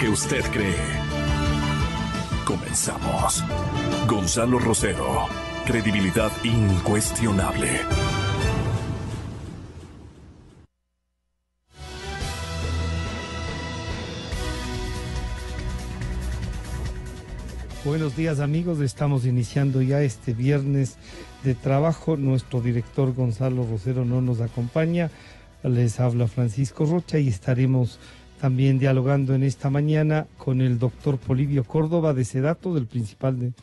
que usted cree. Comenzamos. Gonzalo Rosero, credibilidad incuestionable. Buenos días, amigos, estamos iniciando ya este viernes de trabajo. Nuestro director Gonzalo Rosero no nos acompaña, les habla Francisco Rocha y estaremos también dialogando en esta mañana con el doctor Polibio Córdoba de SEDATO, del principal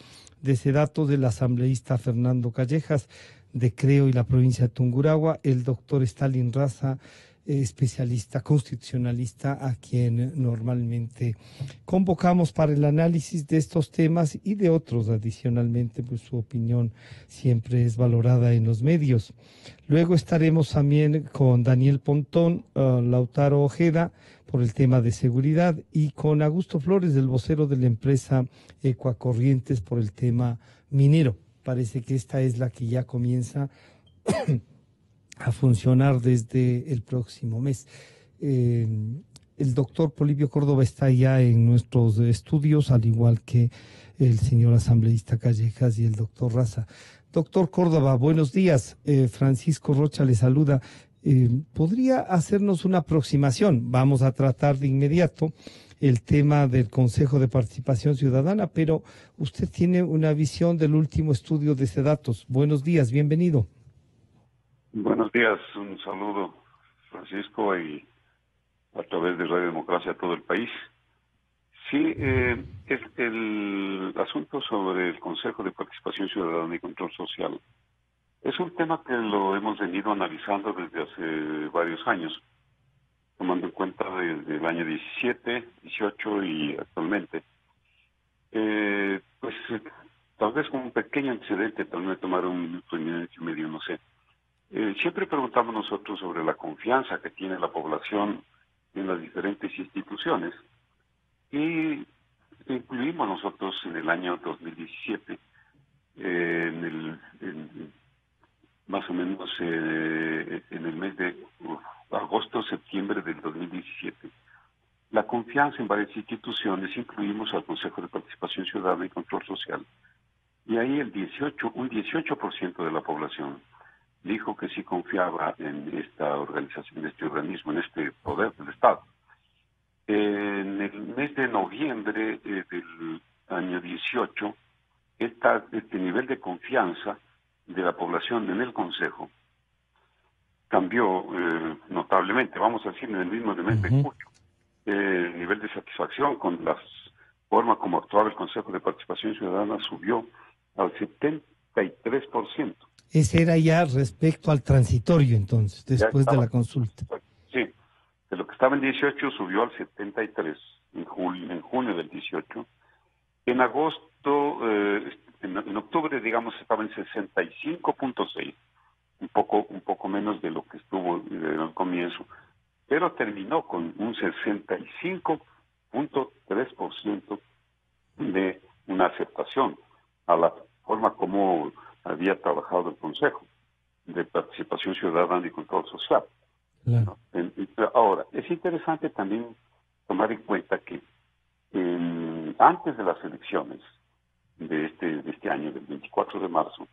de SEDATO, del asambleísta Fernando Callejas de Creo y la provincia de Tungurahua, el doctor Stalin Raza, especialista constitucionalista, a quien normalmente convocamos para el análisis de estos temas y de otros adicionalmente, pues su opinión siempre es valorada en los medios. Luego estaremos también con Daniel Pontón, Lautaro Ojeda por el tema de seguridad y con Augusto Flores, el vocero de la empresa Ecuacorrientes, por el tema minero. Parece que esta es la que ya comienza a funcionar desde el próximo mes. El doctor Polibio Córdoba está ya en nuestros estudios, al igual que el señor asambleísta Callejas y el doctor Raza. Doctor Córdoba, buenos días. Francisco Rocha le saluda. ¿Podría hacernos una aproximación? Vamos a tratar de inmediato el tema del Consejo de Participación Ciudadana, pero usted tiene una visión del último estudio de SEDATOS. Buenos días, bienvenido. Buenos días, un saludo, Francisco, y a través de Radio Democracia a todo el país. Sí, es el asunto sobre el Consejo de Participación Ciudadana y Control Social. Es un tema que lo hemos venido analizando desde hace varios años, tomando en cuenta desde el año 17, 18 y actualmente. Pues tal vez como un pequeño antecedente, tal vez tomar un minuto y medio, no sé. Siempre preguntamos nosotros sobre la confianza que tiene la población en las diferentes instituciones y incluimos nosotros en el año 2017, más o menos en el mes de agosto-septiembre del 2017, la confianza en varias instituciones, incluimos al Consejo de Participación Ciudadana y Control Social, y ahí un 18% de la población dijo que sí confiaba en esta organización, en este organismo, en este poder del Estado. En el mes de noviembre del año 18, este nivel de confianza de la población en el Consejo cambió notablemente, vamos a decir, en el mismo mes de julio. El nivel de satisfacción con la forma como actuaba el Consejo de Participación Ciudadana subió al 73%. Ese era ya respecto al transitorio, entonces, después de la consulta. Sí, de lo que estaba en 18 subió al 73 en junio del 18. En agosto, en octubre, digamos, estaba en 65.6, un poco menos de lo que estuvo al comienzo, pero terminó con un 65.3% de una aceptación a la forma como había trabajado el Consejo de Participación Ciudadana y Control Social. Claro. Ahora, es interesante también tomar en cuenta que antes de las elecciones de este año, del 24 de marzo,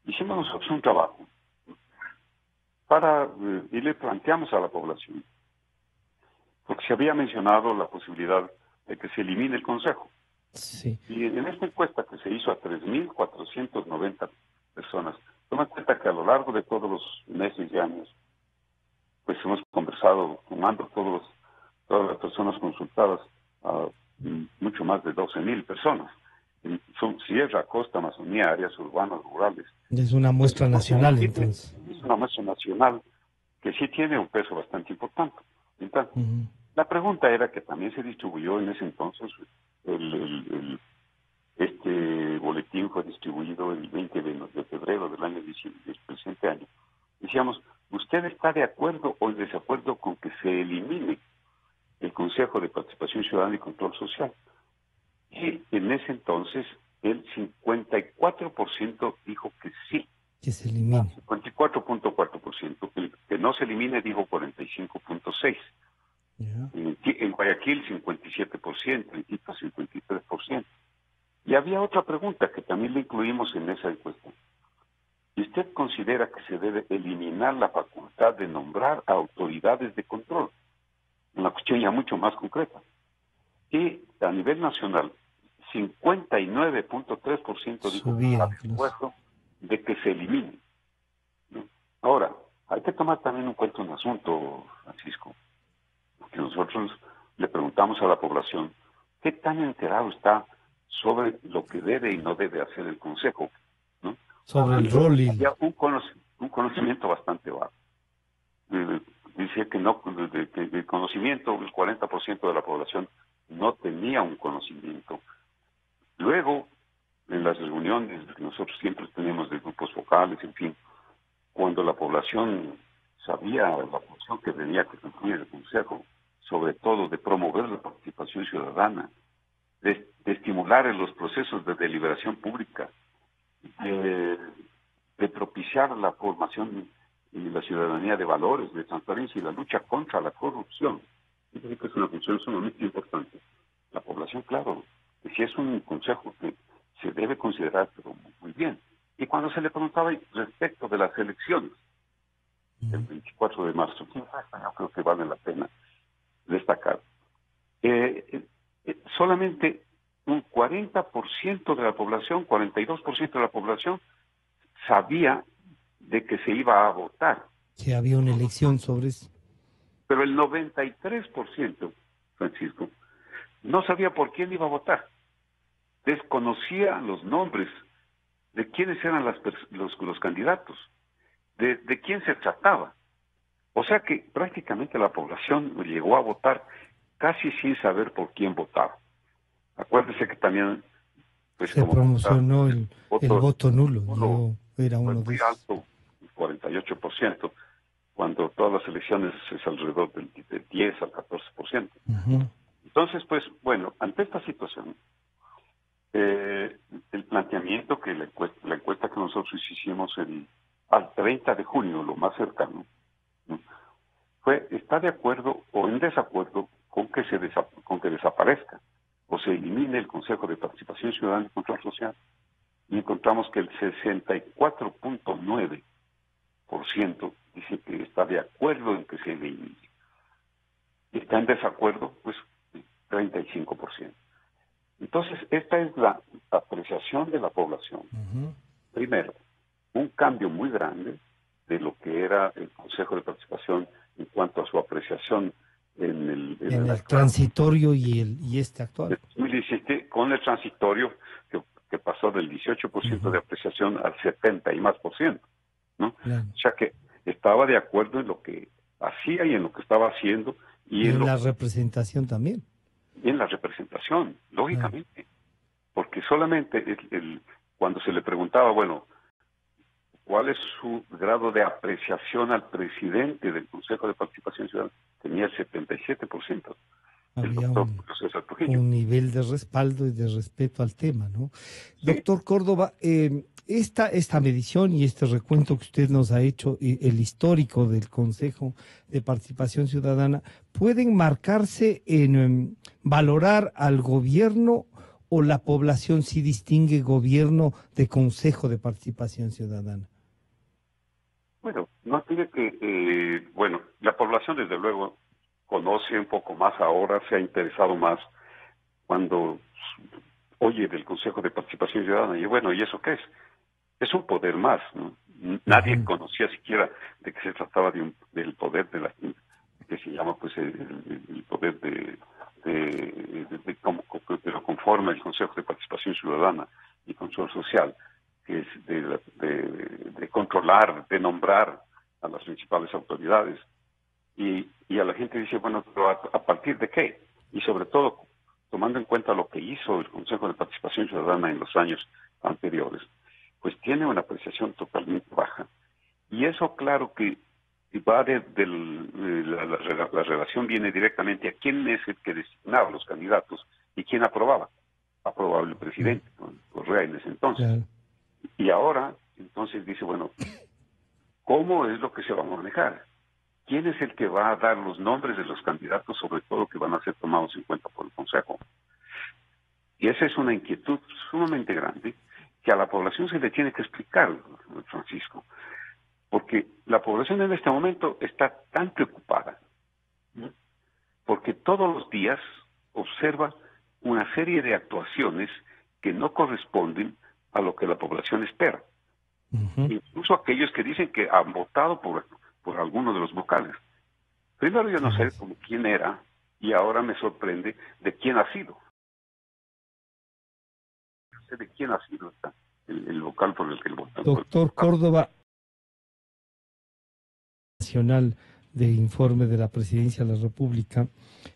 hicimos nosotros un trabajo y le planteamos a la población, porque se había mencionado la posibilidad de que se elimine el Consejo. Sí. Y en esta encuesta que se hizo a 3.490 personas, toma en cuenta que a lo largo de todos los meses y años, pues hemos conversado, tomando todas las personas consultadas, a mucho más de 12.000 personas. Son sierra, costa, Amazonía, áreas urbanas, rurales. Es una muestra nacional, entonces. Es una muestra nacional que sí tiene un peso bastante importante. Entonces, la pregunta era que también se distribuyó en ese entonces, este boletín fue distribuido el 20 de febrero del presente año. Decíamos, ¿usted está de acuerdo o en desacuerdo con que se elimine el Consejo de Participación Ciudadana y Control Social? Y en ese entonces el 54% dijo que sí. Que se elimine. 54.4%. El que no se elimine dijo 45.6%. En Guayaquil 57%, en Quito 53%. Y había otra pregunta que también le incluimos en esa encuesta. ¿Y usted considera que se debe eliminar la facultad de nombrar a autoridades de control? Una cuestión ya mucho más concreta. Y a nivel nacional, 59.3% dijo que está de acuerdo de que se elimine, ¿no? Ahora, hay que tomar también en cuenta un asunto, Francisco, que nosotros le preguntamos a la población qué tan enterado está sobre lo que debe y no debe hacer el Consejo, ¿no? Sobre el rol. Había un conocimiento bastante bajo. Dice que no, que el conocimiento, el 40% de la población no tenía un conocimiento. Luego, en las reuniones que nosotros siempre tenemos de grupos focales, en fin, cuando la población sabía la función que tenía que cumplir el Consejo, sobre todo de promover la participación ciudadana, de estimular en los procesos de deliberación pública, de propiciar la formación y la ciudadanía de valores, de transparencia y la lucha contra la corrupción. Creo que es una función sumamente importante. La población, claro, que si es un consejo que se debe considerar, pero muy bien. Y cuando se le preguntaba respecto de las elecciones, el 24 de marzo, yo creo que vale la pena destacar. Solamente un 40% de la población, 42% de la población sabía de que se iba a votar. Que había una elección sobre eso. Pero el 93%, Francisco, no sabía por quién iba a votar. Desconocía los nombres de quiénes eran los candidatos, de quién se trataba. O sea que prácticamente la población llegó a votar casi sin saber por quién votaba. Acuérdese que también se promocionó el voto nulo. Yo era uno de esos. Alto, 48%, cuando todas las elecciones es alrededor del 10 al 14%. Entonces, pues, bueno, ante esta situación, el planteamiento que la encuesta que nosotros hicimos al 30 de junio, lo más cercano, ¿no?, fue: ¿está de acuerdo o en desacuerdo con que desaparezca o se elimine el Consejo de Participación Ciudadana y Control Social? Y encontramos que el 64.9% dice que está de acuerdo en que se elimine. ¿Está en desacuerdo? Pues 35%. Entonces, esta es la apreciación de la población. Primero, un cambio muy grande de lo que era el Consejo de Participación en cuanto a su apreciación en el transitorio y este actual. 2017, con el transitorio que pasó del 18% de apreciación al 70% y más por ciento, ¿no? Claro. O sea que estaba de acuerdo en lo que hacía y en lo que estaba haciendo. Y en la representación también. Y en la representación, lógicamente. Porque solamente cuando se le preguntaba, bueno, ¿cuál es su grado de apreciación al presidente del Consejo de Participación Ciudadana? Tenía el 77%. Había un nivel de respaldo y de respeto al tema, ¿no? Sí. Doctor Córdoba, esta medición y este recuento que usted nos ha hecho, el histórico del Consejo de Participación Ciudadana, ¿pueden marcarse en valorar al gobierno o la población sí distingue gobierno de Consejo de Participación Ciudadana? Bueno, no tiene que, la población desde luego conoce un poco más ahora, se ha interesado más cuando oye del Consejo de Participación Ciudadana. Y bueno, ¿y eso qué es? Es un poder más, ¿no? Nadie conocía siquiera de que se trataba del poder que se llama pues el poder de lo conforma el Consejo de Participación Ciudadana y Control Social, que es de controlar, de nombrar a las principales autoridades. Y a la gente dice, bueno, pero ¿a partir de qué? Y sobre todo, tomando en cuenta lo que hizo el Consejo de Participación Ciudadana en los años anteriores, pues tiene una apreciación totalmente baja. Y eso, claro que va la relación viene directamente a quién es el que designaba a los candidatos y quién aprobaba. Aprobaba el presidente, Correa en ese entonces. Claro. Y ahora, entonces dice, bueno, ¿cómo es lo que se va a manejar? ¿Quién es el que va a dar los nombres de los candidatos, sobre todo que van a ser tomados en cuenta por el Consejo? Y esa es una inquietud sumamente grande que a la población se le tiene que explicar, Francisco, porque la población en este momento está tan preocupada, ¿no? Porque todos los días observa una serie de actuaciones que no corresponden a lo que la población espera. Incluso aquellos que dicen que han votado por alguno de los vocales. Primero yo no sé como quién era, y ahora me sorprende de quién ha sido. No sé de quién ha sido el vocal por el que el votó. Doctor Córdoba, nacional de informe de la Presidencia de la República.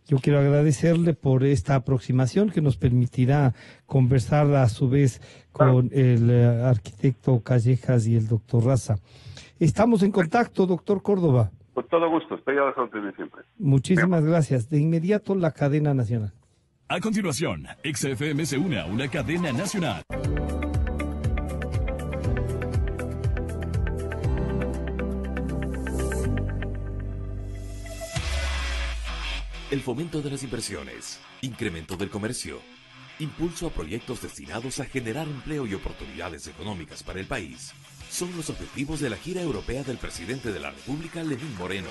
Yo quiero agradecerle por esta aproximación que nos permitirá conversar a su vez con el arquitecto Callejas y el doctor Raza. Estamos en contacto, doctor Córdoba. Con todo gusto, estoy a las órdenes siempre. Muchísimas gracias. De inmediato, la cadena nacional. A continuación, XFM se une a una cadena nacional. El fomento de las inversiones, incremento del comercio, impulso a proyectos destinados a generar empleo y oportunidades económicas para el país, son los objetivos de la gira europea del presidente de la República, Lenín Moreno.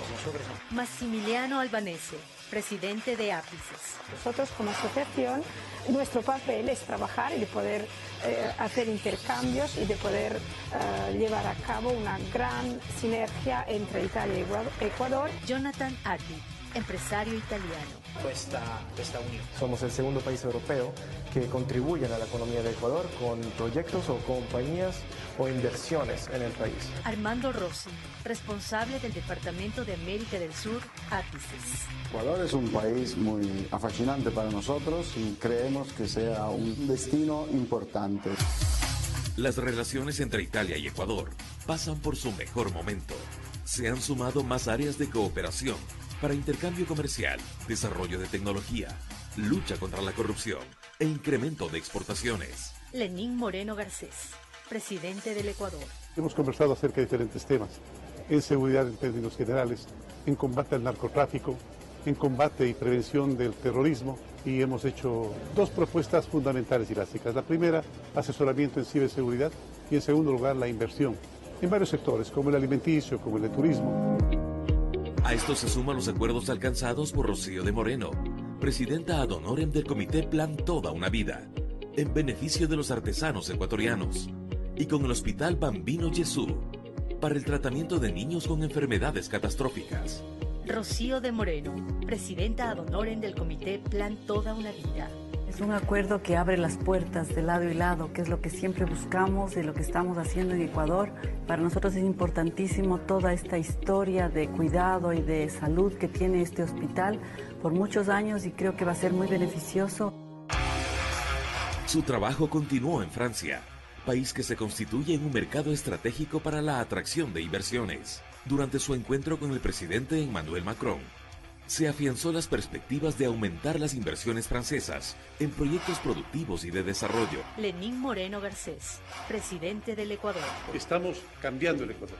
Massimiliano Albanese, presidente de Ápices. Nosotros como asociación, nuestro papel es trabajar y de poder hacer intercambios y de poder llevar a cabo una gran sinergia entre Italia y Ecuador. Jonathan Atti, empresario italiano. Esta unión. Somos el segundo país europeo que contribuyen a la economía de Ecuador con proyectos o compañías o inversiones en el país. Armando Rossi, responsable del Departamento de América del Sur, Ápices. Ecuador es un país muy fascinante para nosotros y creemos que sea un destino importante. Las relaciones entre Italia y Ecuador pasan por su mejor momento. Se han sumado más áreas de cooperación para intercambio comercial, desarrollo de tecnología, lucha contra la corrupción e incremento de exportaciones. Lenín Moreno Garcés, presidente del Ecuador. Hemos conversado acerca de diferentes temas, en seguridad en términos generales, en combate al narcotráfico, en combate y prevención del terrorismo, y hemos hecho dos propuestas fundamentales y básicas. La primera, asesoramiento en ciberseguridad, y en segundo lugar, la inversión en varios sectores, como el alimenticio, como el de turismo. A esto se suman los acuerdos alcanzados por Rocío de Moreno, presidenta ad honorem del Comité Plan Toda una Vida, en beneficio de los artesanos ecuatorianos, y con el Hospital Bambino Gesù, para el tratamiento de niños con enfermedades catastróficas. Rocío de Moreno, presidenta ad honorem del Comité Plan Toda una Vida. Es un acuerdo que abre las puertas de lado y lado, que es lo que siempre buscamos y lo que estamos haciendo en Ecuador. Para nosotros es importantísimo toda esta historia de cuidado y de salud que tiene este hospital por muchos años y creo que va a ser muy beneficioso. Su trabajo continuó en Francia, país que se constituye en un mercado estratégico para la atracción de inversiones. Durante su encuentro con el presidente Emmanuel Macron, se afianzó las perspectivas de aumentar las inversiones francesas en proyectos productivos y de desarrollo. Lenín Moreno Garcés, presidente del Ecuador. Estamos cambiando el Ecuador,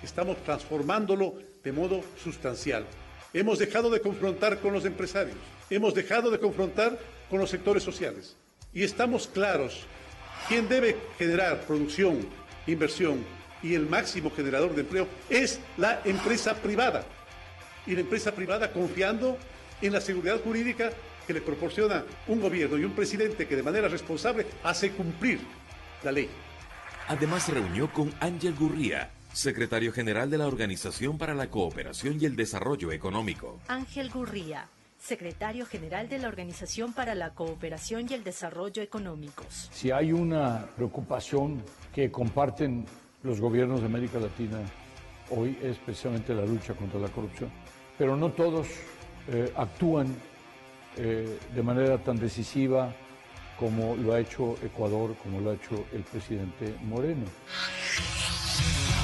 estamos transformándolo de modo sustancial. Hemos dejado de confrontar con los empresarios, hemos dejado de confrontar con los sectores sociales y estamos claros. Quien debe generar producción, inversión y el máximo generador de empleo es la empresa privada. Y la empresa privada confiando en la seguridad jurídica que le proporciona un gobierno y un presidente que de manera responsable hace cumplir la ley. Además se reunió con Ángel Gurría, secretario general de la Organización para la Cooperación y el Desarrollo Económico. Ángel Gurría, secretario general de la Organización para la Cooperación y el Desarrollo Económicos. Si hay una preocupación que comparten los gobiernos de América Latina hoy es precisamente la lucha contra la corrupción. Pero no todos actúan de manera tan decisiva como lo ha hecho Ecuador, como lo ha hecho el presidente Moreno.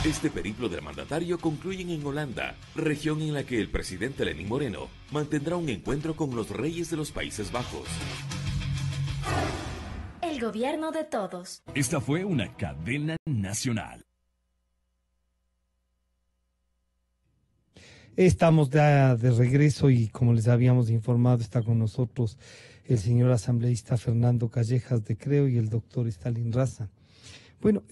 Este periplo del mandatario concluye en Holanda, región en la que el presidente Lenín Moreno mantendrá un encuentro con los reyes de los Países Bajos. El gobierno de todos. Esta fue una cadena nacional. Estamos de regreso y como les habíamos informado está con nosotros el señor asambleísta Fernando Callejas de Creo y el doctor Stalin Raza. Bueno,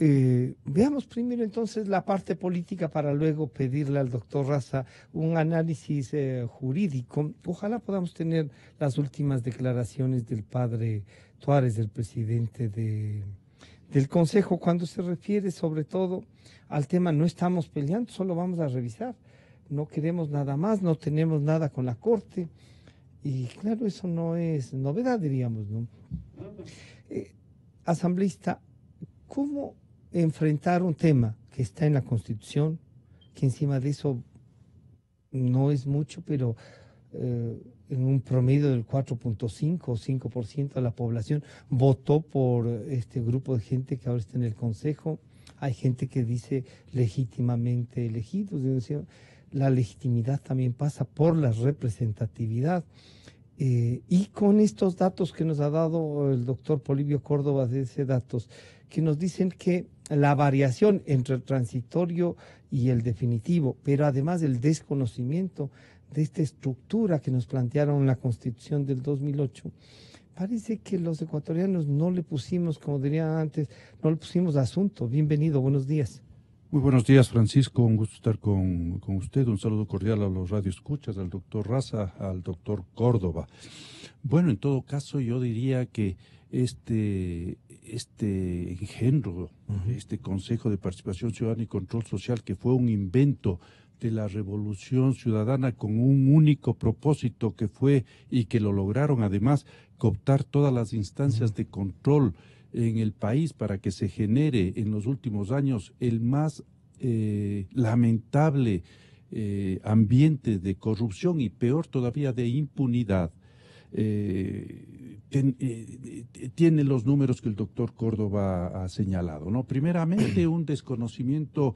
veamos primero entonces la parte política para luego pedirle al doctor Raza un análisis jurídico. Ojalá podamos tener las últimas declaraciones del padre Tuárez, del presidente del Consejo, cuando se refiere sobre todo al tema no estamos peleando, solo vamos a revisar. No queremos nada más, no tenemos nada con la Corte. Y claro, eso no es novedad, diríamos, ¿no? Asambleísta, ¿cómo enfrentar un tema que está en la Constitución, que encima de eso no es mucho, pero en un promedio del 4.5 o 5% de la población votó por este grupo de gente que ahora está en el Consejo? Hay gente que dice legítimamente elegidos. La legitimidad también pasa por la representatividad. Y con estos datos que nos ha dado el doctor Polibio Córdoba, de esos datos que nos dicen que la variación entre el transitorio y el definitivo, pero además el desconocimiento de esta estructura que nos plantearon en la Constitución del 2008, parece que los ecuatorianos no le pusimos, como diría antes, no le pusimos asunto. Bienvenido, buenos días. Muy buenos días, Francisco, un gusto estar con usted, un saludo cordial a los radioescuchas, al doctor Raza, al doctor Córdoba. Bueno, en todo caso yo diría que este engendro, este Consejo de Participación Ciudadana y Control Social, que fue un invento de la Revolución Ciudadana con un único propósito que fue, y que lo lograron además, cooptar todas las instancias de control en el país para que se genere en los últimos años el más lamentable ambiente de corrupción y peor todavía de impunidad. Tiene los números que el doctor Córdoba ha señalado, ¿no? Primeramente, un desconocimiento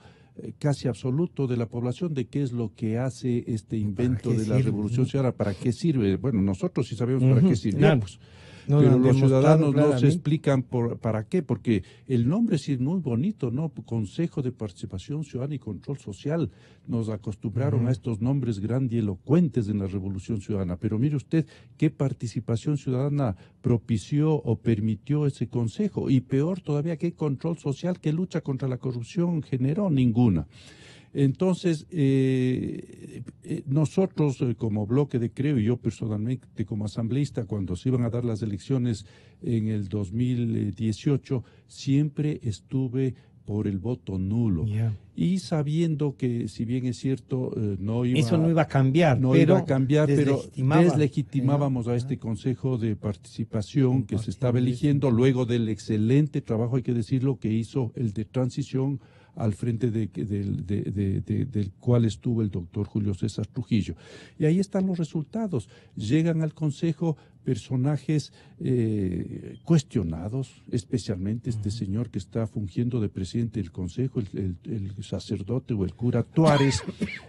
casi absoluto de la población de qué es lo que hace este invento de la Revolución Ciudadana, para qué sirve. Bueno, nosotros sí sabemos para qué sirvemos. Pero los ciudadanos no se explican para qué, porque el nombre sí es muy bonito, ¿no? Consejo de Participación Ciudadana y Control Social. Nos acostumbraron a estos nombres grandilocuentes en la Revolución Ciudadana. Pero mire usted qué participación ciudadana propició o permitió ese consejo. Y peor todavía, qué control social, qué lucha contra la corrupción generó. Ninguna. Entonces, nosotros como bloque de Creo, y yo personalmente como asambleísta, cuando se iban a dar las elecciones en el 2018, siempre estuve por el voto nulo. Y sabiendo que, si bien es cierto, eso no iba a cambiar, pero deslegitimábamos a este Consejo de Participación que se estaba eligiendo luego del excelente trabajo, hay que decirlo, que hizo el de transición al frente del cual estuvo el doctor Julio César Trujillo. Y ahí están los resultados. Llegan al Consejo personajes cuestionados, especialmente este señor que está fungiendo de presidente del Consejo, el sacerdote o el cura Tuárez,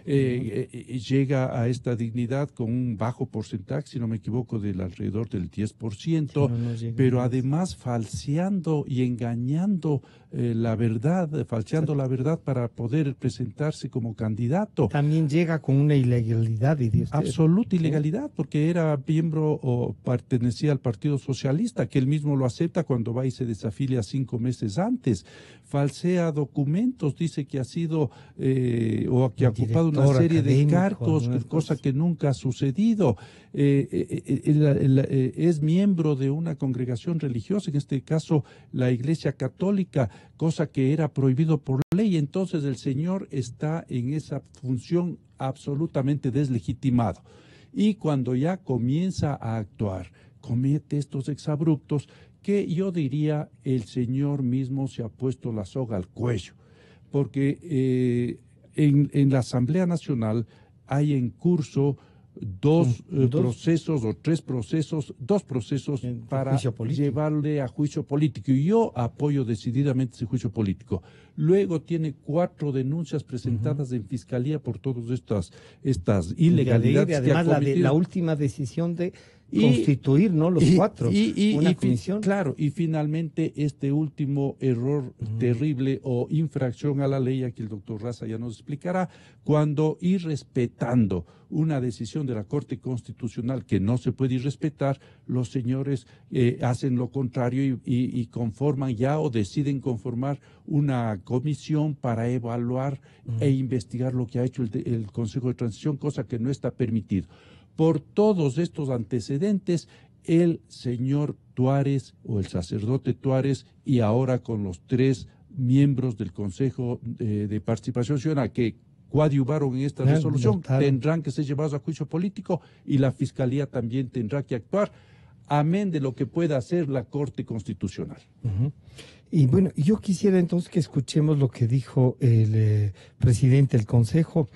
llega a esta dignidad con un bajo porcentaje, si no me equivoco, del alrededor del 10%, pero además falseando y engañando la verdad, falseando la verdad para poder presentarse como candidato. También llega con una ilegalidad, diría usted. Absoluta ilegalidad, porque era miembro o pertenecía al Partido Socialista, que él mismo lo acepta cuando va y se desafilia 5 meses antes. Falsea documentos, dice que ha sido o que ha ocupado una serie de cargos, cosa que nunca ha sucedido. Es miembro de una congregación religiosa, en este caso la Iglesia Católica, cosa que era prohibido por ley. Entonces el señor está en esa función absolutamente deslegitimado. Y cuando ya comienza a actuar, comete estos exabruptos que yo diría el señor mismo se ha puesto la soga al cuello, porque en la Asamblea Nacional hay en curso dos procesos para llevarle a juicio político, y yo apoyo decididamente ese juicio político. Luego tiene 4 denuncias presentadas en Fiscalía por todas estas ilegalidades. Y además la última decisión de constituir, ¿no? Los cuatro, una comisión. Claro, y finalmente este último error terrible o infracción a la ley, aquí el doctor Raza ya nos explicará, cuando ir respetando una decisión de la Corte Constitucional que no se puede irrespetar, los señores hacen lo contrario y conforman ya o deciden conformar una comisión para evaluar e investigar lo que ha hecho el Consejo de Transición, cosa que no está permitido. Por todos estos antecedentes, el señor Tuárez o el sacerdote Tuárez y ahora con los 3 miembros del Consejo de Participación Ciudadana que coadyuvaron en esta resolución tendrán que ser llevados a juicio político y la Fiscalía también tendrá que actuar, amén de lo que pueda hacer la Corte Constitucional. Y bueno, yo quisiera entonces que escuchemos lo que dijo el presidente del Consejo,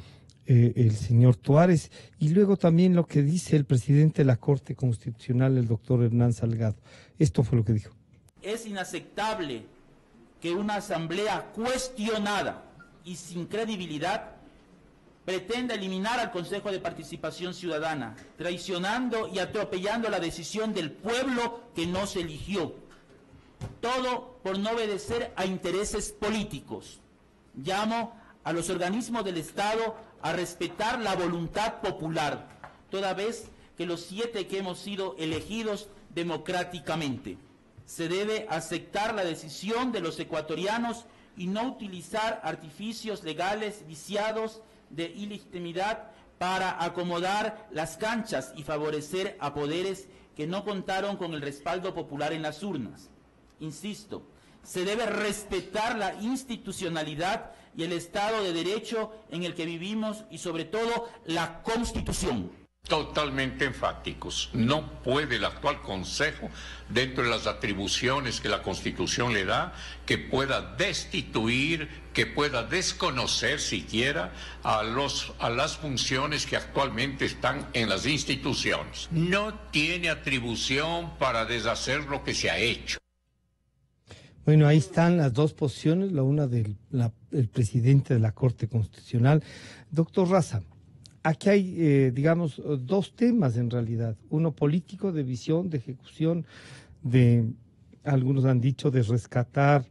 el señor Tuárez, y luego también lo que dice el presidente de la Corte Constitucional, el doctor Hernán Salgado. Esto fue lo que dijo. Es inaceptable que una asamblea cuestionada y sin credibilidad pretenda eliminar al Consejo de Participación Ciudadana, traicionando y atropellando la decisión del pueblo que nos eligió. Todo por no obedecer a intereses políticos. Llamo a los organismos del Estado a respetar la voluntad popular, toda vez que los 7 que hemos sido elegidos democráticamente. Se debe aceptar la decisión de los ecuatorianos y no utilizar artificios legales viciados de ilegitimidad para acomodar las canchas y favorecer a poderes que no contaron con el respaldo popular en las urnas. Insisto, se debe respetar la institucionalidad y el Estado de Derecho en el que vivimos y sobre todo la Constitución. Totalmente enfáticos. No puede el actual Consejo, dentro de las atribuciones que la Constitución le da, que pueda destituir, que pueda desconocer siquiera a las funciones que actualmente están en las instituciones. No tiene atribución para deshacer lo que se ha hecho. Bueno, ahí están las dos posiciones, la una del presidente de la Corte Constitucional. Doctor Raza, aquí hay, digamos, 2 temas en realidad. Uno político, de visión, de ejecución, algunos han dicho, de rescatar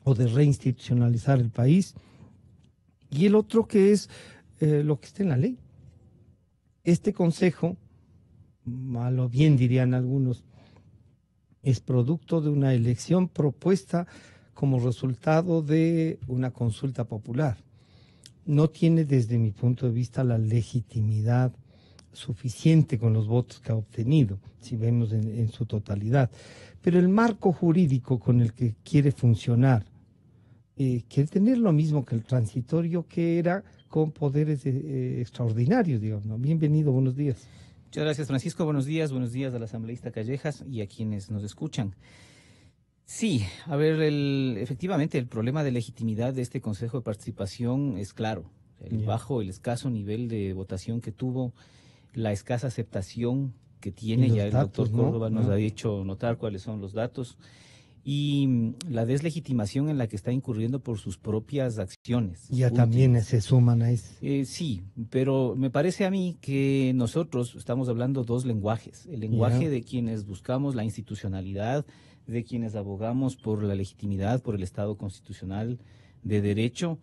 o de reinstitucionalizar el país. Y el otro que es lo que está en la ley. Este consejo, mal o bien dirían algunos, es producto de una elección propuesta como resultado de una consulta popular. No tiene, desde mi punto de vista, la legitimidad suficiente con los votos que ha obtenido, si vemos en su totalidad. Pero el marco jurídico con el que quiere funcionar, quiere tener lo mismo que el transitorio, que era con poderes extraordinarios, digamos. Bienvenido, buenos días. Muchas gracias, Francisco. Buenos días al asambleísta Callejas y a quienes nos escuchan. Sí, a ver, efectivamente el problema de legitimidad de este Consejo de Participación es claro. El escaso nivel de votación que tuvo, la escasa aceptación que tiene, ya el doctor Córdoba nos ha hecho notar cuáles son los datos, y la deslegitimación en la que está incurriendo por sus propias acciones. Ya también se suman a eso. Sí, pero me parece a mí que nosotros estamos hablando 2 lenguajes. El lenguaje de quienes buscamos la institucionalidad, de quienes abogamos por la legitimidad, por el Estado constitucional de derecho,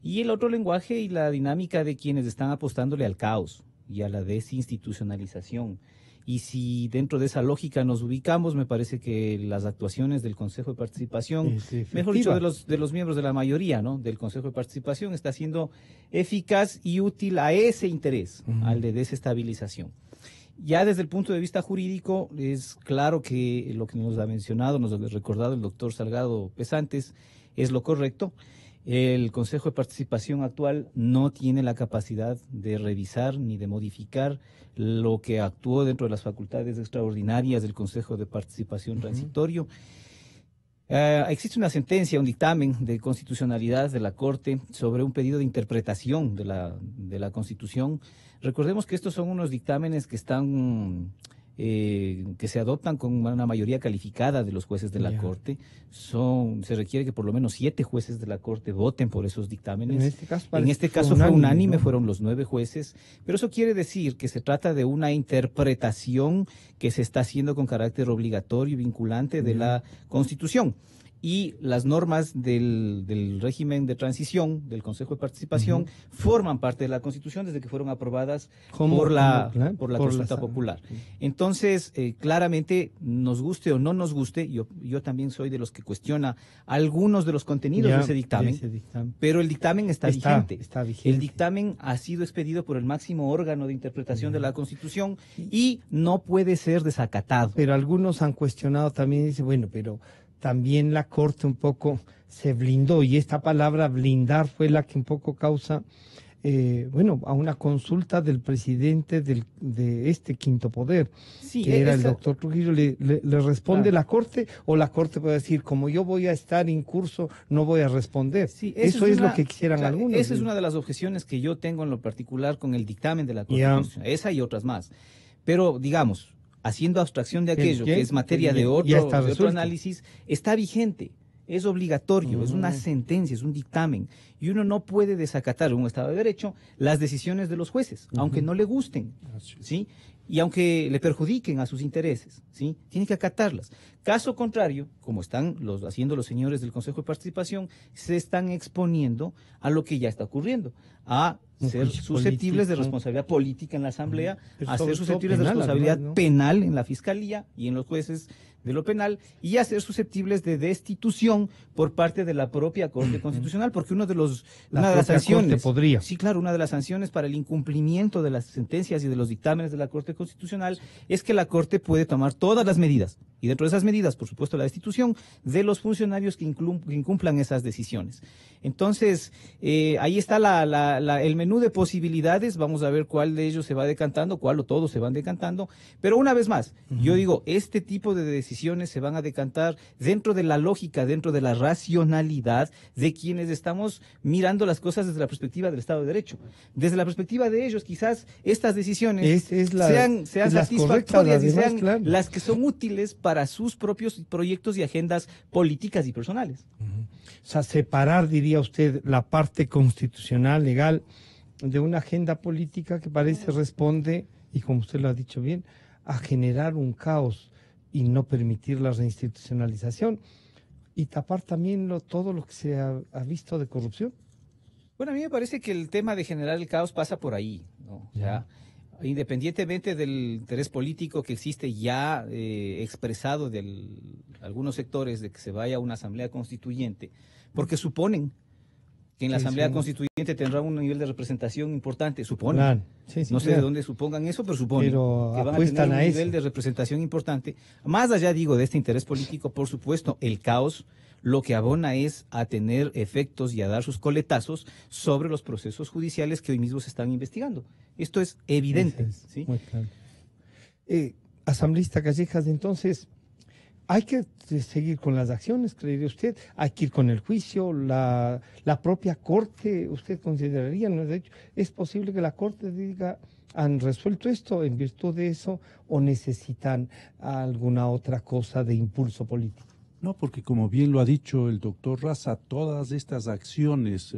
y el otro lenguaje y la dinámica de quienes están apostándole al caos y a la desinstitucionalización. Y si dentro de esa lógica nos ubicamos, me parece que las actuaciones del Consejo de Participación, mejor dicho, de los miembros de la mayoría, ¿no?, del Consejo de Participación, está siendo eficaz y útil a ese interés, al de desestabilización. Ya desde el punto de vista jurídico, es claro que lo que nos ha mencionado, nos ha recordado el doctor Salgado Pesantes, es lo correcto. El Consejo de Participación actual no tiene la capacidad de revisar ni de modificar lo que actuó dentro de las facultades extraordinarias del Consejo de Participación transitorio. Existe una sentencia, un dictamen de constitucionalidad de la Corte sobre un pedido de interpretación de la Constitución. Recordemos que estos son unos dictámenes que están que se adoptan con una mayoría calificada de los jueces de la Corte. Se requiere que por lo menos 7 jueces de la Corte voten por esos dictámenes. En este caso fue unánime, ¿no? Fueron los 9 jueces, pero eso quiere decir que se trata de una interpretación que se está haciendo con carácter obligatorio y vinculante de la Constitución. Y las normas del régimen de transición del Consejo de Participación forman parte de la Constitución desde que fueron aprobadas por la consulta popular. Entonces, claramente, nos guste o no nos guste, yo también soy de los que cuestiona algunos de los contenidos de ese dictamen, pero el dictamen está vigente. El dictamen ha sido expedido por el máximo órgano de interpretación de la Constitución y no puede ser desacatado. Pero algunos han cuestionado también, dice, bueno, pero también la Corte un poco se blindó, y esta palabra blindar fue la que un poco causa, a una consulta del presidente de este quinto poder, que era el doctor Trujillo. ¿Le responde la Corte, o la Corte puede decir, como yo voy a estar incurso, no voy a responder? Sí, eso es lo que quisieran algunos. Esa es una de las objeciones que yo tengo en lo particular con el dictamen de la Corte Constitucional, esa y otras más. Pero, digamos, haciendo abstracción de aquello que es materia de otro análisis, está vigente, es obligatorio, es una sentencia, es un dictamen, y uno no puede desacatar en un Estado de Derecho las decisiones de los jueces, aunque no le gusten, ¿sí? Y aunque le perjudiquen a sus intereses, ¿sí? Tiene que acatarlas. Caso contrario, como están haciendo los señores del Consejo de Participación, se están exponiendo a lo que ya está ocurriendo, a ser susceptibles de responsabilidad política en la Asamblea, a ser susceptibles de responsabilidad penal en la Fiscalía y en los jueces de lo penal, y a ser susceptibles de destitución por parte de la propia Corte Constitucional, porque una de las sanciones, una de las sanciones para el incumplimiento de las sentencias y de los dictámenes de la Corte Constitucional es que la Corte puede tomar todas las medidas, y dentro de esas medidas, por supuesto, la destitución de los funcionarios que incumplan esas decisiones. Entonces, ahí está el menú de posibilidades. Vamos a ver cuál de ellos se va decantando, cuál o todos se van decantando. Pero una vez más, yo digo, este tipo de decisiones se van a decantar dentro de la lógica, dentro de la racionalidad de quienes estamos mirando las cosas desde la perspectiva del Estado de Derecho. Desde la perspectiva de ellos, quizás estas decisiones sean satisfactorias y sean las que son útiles para sus propios proyectos y agendas políticas y personales. O sea, separar, diría usted, la parte constitucional, legal, de una agenda política que parece responde, y como usted lo ha dicho bien, a generar un caos y no permitir la reinstitucionalización, y tapar también todo lo que se ha visto de corrupción. Bueno, a mí me parece que el tema de generar el caos pasa por ahí, ¿no? O sea, independientemente del interés político que existe ya expresado de algunos sectores de que se vaya a una asamblea constituyente, porque suponen que en la asamblea constituyente tendrá un nivel de representación importante, suponen. No sé de dónde supongan eso, pero suponen que van a tener un nivel de representación importante. Más allá, digo, de este interés político, por supuesto, el caos lo que abona es a tener efectos y a dar sus coletazos sobre los procesos judiciales que hoy mismo se están investigando. Esto es evidente. ¿Sí? Muy claro. Asambleísta Callejas, entonces, hay que seguir con las acciones, creería usted, hay que ir con el juicio, la propia Corte, ¿usted consideraría? ¿No? De hecho, ¿es posible que la Corte diga, han resuelto esto en virtud de eso, o necesitan alguna otra cosa de impulso político? No, porque como bien lo ha dicho el doctor Raza, todas estas acciones